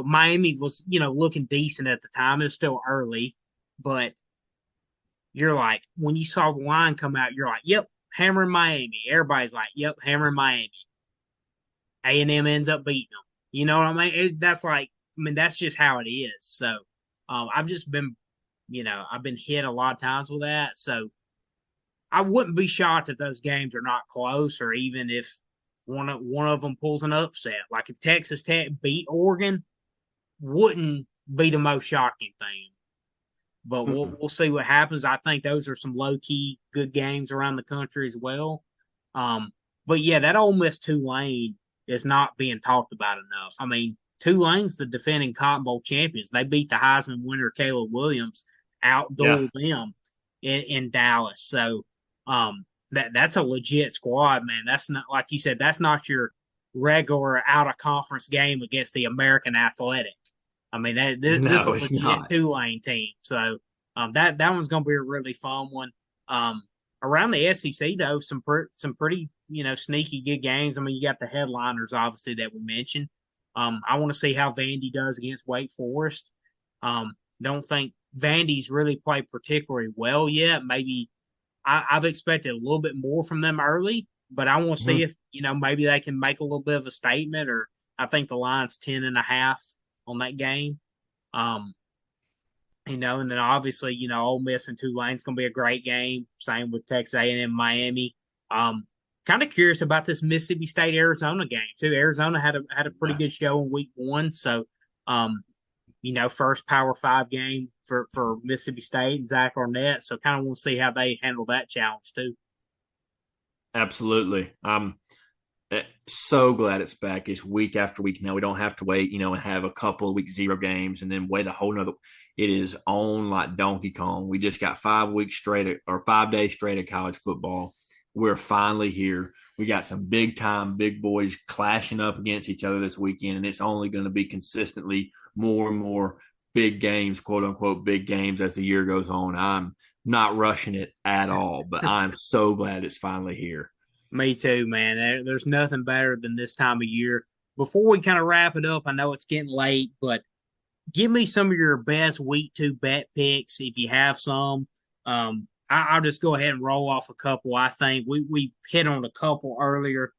Speaker 1: Miami was, looking decent at the time. It's still early, but you're like, when you saw the line come out, you're like, yep, hammering Miami. Everybody's like, yep, hammering Miami. A&M ends up beating them. You know what I mean? That's like mean, that's just how it is. So, I've just been, I've been hit a lot of times with that. So I wouldn't be shocked if those games are not close, or even if one of them pulls an upset. Like if Texas Tech beat Oregon, wouldn't be the most shocking thing. But we'll
Speaker 2: Mm-mm.
Speaker 1: we'll see what happens. I think those are some low key good games around the country as well. Um, but yeah, that Ole Miss Tulane is not being talked about enough. I mean, Tulane's the defending Cotton Bowl champions. They beat the Heisman winner Caleb Williams,
Speaker 2: Yeah.
Speaker 1: outdueled them in Dallas. So that's a legit squad, man. That's not, like you said, that's not your regular out of conference game against the American Athletic. I mean, this is a
Speaker 2: No, it's
Speaker 1: legit
Speaker 2: not.
Speaker 1: Tulane team. So that one's going to be a really fun one. Around the SEC though, some pretty sneaky good games. I mean, you got the headliners obviously that we mentioned. I want to see how Vandy does against Wake Forest. Don't think Vandy's really played particularly well yet. Maybe I've expected a little bit more from them early, but I want to see
Speaker 2: Mhm.
Speaker 1: if maybe they can make a little bit of a statement. Or I think the line's 10.5 on that game. Um, and then obviously, Ole Miss and Tulane's going to be a great game. Same with Texas A&M, Miami. Um, Kind of curious about this Mississippi State Arizona game too. Arizona had a pretty
Speaker 2: Yeah.
Speaker 1: good show in week one, so um, first Power Five game for Mississippi State and Zach Arnett. So kind of want to see how they handle that challenge too.
Speaker 2: Absolutely. So glad it's back. It's week after week now. We don't have to wait, and have a couple of week zero games and then wait a whole nother. It is on like Donkey Kong. We just got 5 weeks straight or 5 days straight of college football. We're finally here. We got some big time, big boys clashing up against each other this weekend, and it's only going to be consistently more and more big games, quote unquote, big games as the year goes on. I'm not rushing it at all, but I'm so glad it's finally here.
Speaker 1: Me too, man. There's nothing better than this time of year. Before we kind of wrap it up, I know it's getting late, but give me some of your best week two bet picks if you have some. I'll just go ahead and roll off a couple. I think we hit on a couple earlier.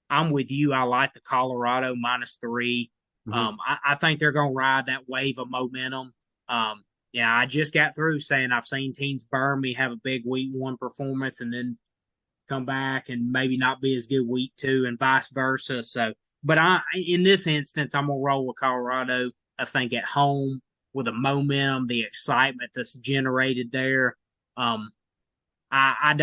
Speaker 1: I'm with you. I like the Colorado -3.
Speaker 2: Mhm.
Speaker 1: I think they're going to ride that wave of momentum. Yeah, I just got through saying I've seen teams burn me, have a big week one performance, and then come back and maybe not be as good week two, and vice versa. So, but in this instance, I'm gonna roll with Colorado. I think at home with the momentum, the excitement that's generated there. Um, I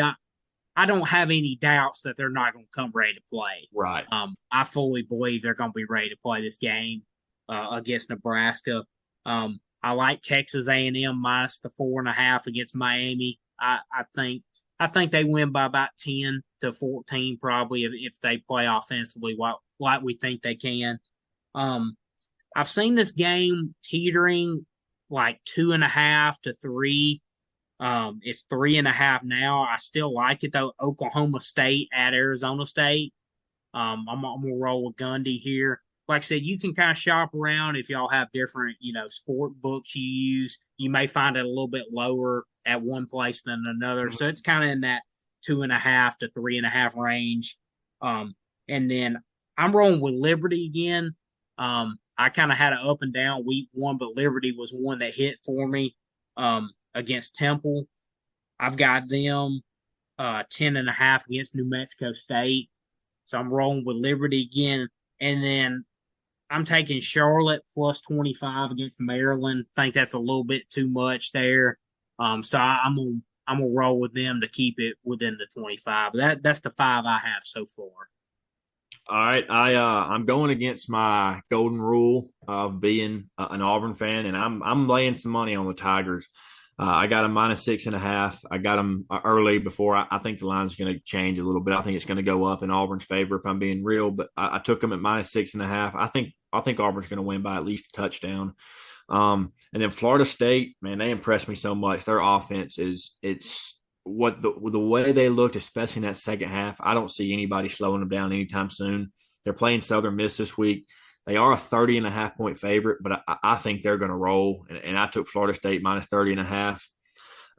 Speaker 1: don't have any doubts that they're not going to come ready to play.
Speaker 2: Right.
Speaker 1: I fully believe they're going to be ready to play this game against Nebraska. I like Texas A&M minus the 4.5 against Miami. I think they win by about 10-14 probably if they play offensively like we think they can. Um, I've seen this game teetering like 2.5 to 3. It's 3.5 now. I still like it though. Oklahoma State at Arizona State. I'm gonna roll with Gundy here. Like I said, you can kind of shop around if y'all have different, sport books you use. You may find it a little bit lower at one place than another. So it's kind of in that 2.5 to 3.5 range. Um, and then I'm rolling with Liberty again. I kind of had an up and down week one, but Liberty was one that hit for me against Temple. I've got them 10.5 against New Mexico State. So I'm rolling with Liberty again. And then I'm taking Charlotte plus 25 against Maryland. Think that's a little bit too much there. So I'm gonna roll with them to keep it within the 25. That's the five I have so far.
Speaker 2: All right, I'm going against my golden rule of being an Auburn fan, and I'm laying some money on the Tigers. I got them -6.5. I got them early before I think the line's going to change a little bit. I think it's going to go up in Auburn's favor if I'm being real, but I took them at -6.5. I think Auburn's going to win by at least a touchdown. And then Florida State, man, they impressed me so much. Their offense it's what the way they looked, especially in that second half. I don't see anybody slowing them down anytime soon. They're playing Southern Miss this week. They are a 30.5 point favorite, but I think they're going to roll. And I took Florida State -30.5.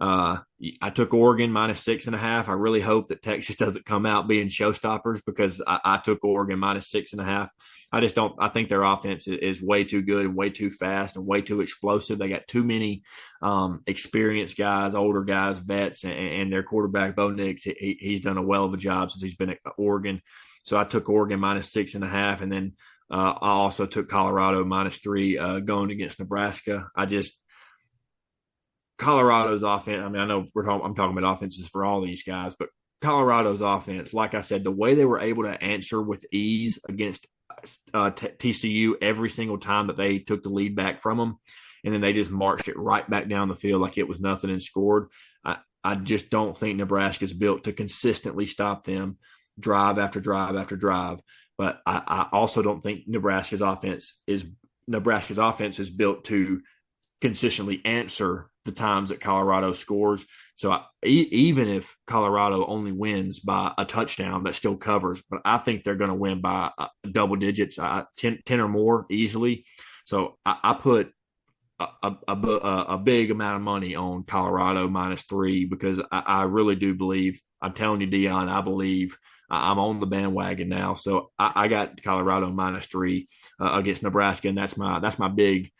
Speaker 2: I took Oregon minus 6.5. I really hope that Texas doesn't come out being showstoppers because I took Oregon minus 6.5. I just don't. I think their offense is way too good and way too fast and way too explosive. They got too many experienced guys, older guys, vets, and their quarterback Bo Nix. He's done a well of a job since he's been at Oregon. So I took Oregon minus 6.5, and then I also took Colorado minus 3 going against Nebraska. Colorado's offense. I mean, I know I'm talking about offenses for all these guys, but Colorado's offense, like I said, the way they were able to answer with ease against TCU every single time that they took the lead back from them, and then they just marched it right back down the field like it was nothing and scored. I just don't think Nebraska's built to consistently stop them drive after drive after drive. But I also don't think Nebraska's offense is built to consistently answer the times that Colorado scores. So even if Colorado only wins by a touchdown, that still covers. But I think they're going to win by double digits, 10 or more easily. So I put a big amount of money on Colorado minus 3 because I really do believe. I'm telling you, Dion, I believe I'm on the bandwagon now. So I got Colorado minus 3 against Nebraska, and that's my big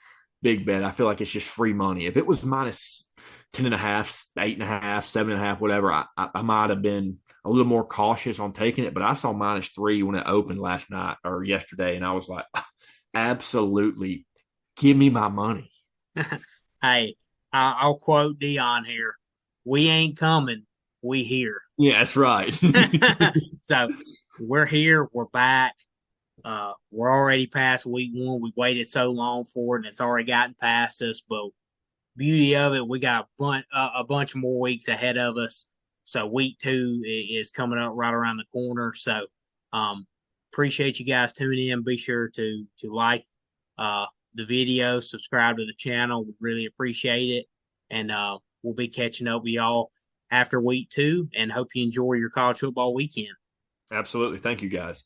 Speaker 2: bet. I feel like it's just free money. If it was minus 10.5, 8.5, 7.5, whatever, I might have been a little more cautious on taking it. But I saw minus 3 when it opened last night or yesterday, and I was like, absolutely, give me my money.
Speaker 1: Hey, I'll quote Dion here. We ain't coming, we here.
Speaker 2: Yeah, that's right.
Speaker 1: So we're here, we're back. We're already past week 1. We waited so long for it, and it's already gotten past us. But beauty of it, we got a bunch more weeks ahead of us. So week 2 is coming up right around the corner. So appreciate you guys tuning in. Be sure to like the video, subscribe to the channel. We really appreciate it, and we'll be catching up with y'all after week 2. And hope you enjoy your college football weekend.
Speaker 2: Absolutely. Thank you, guys.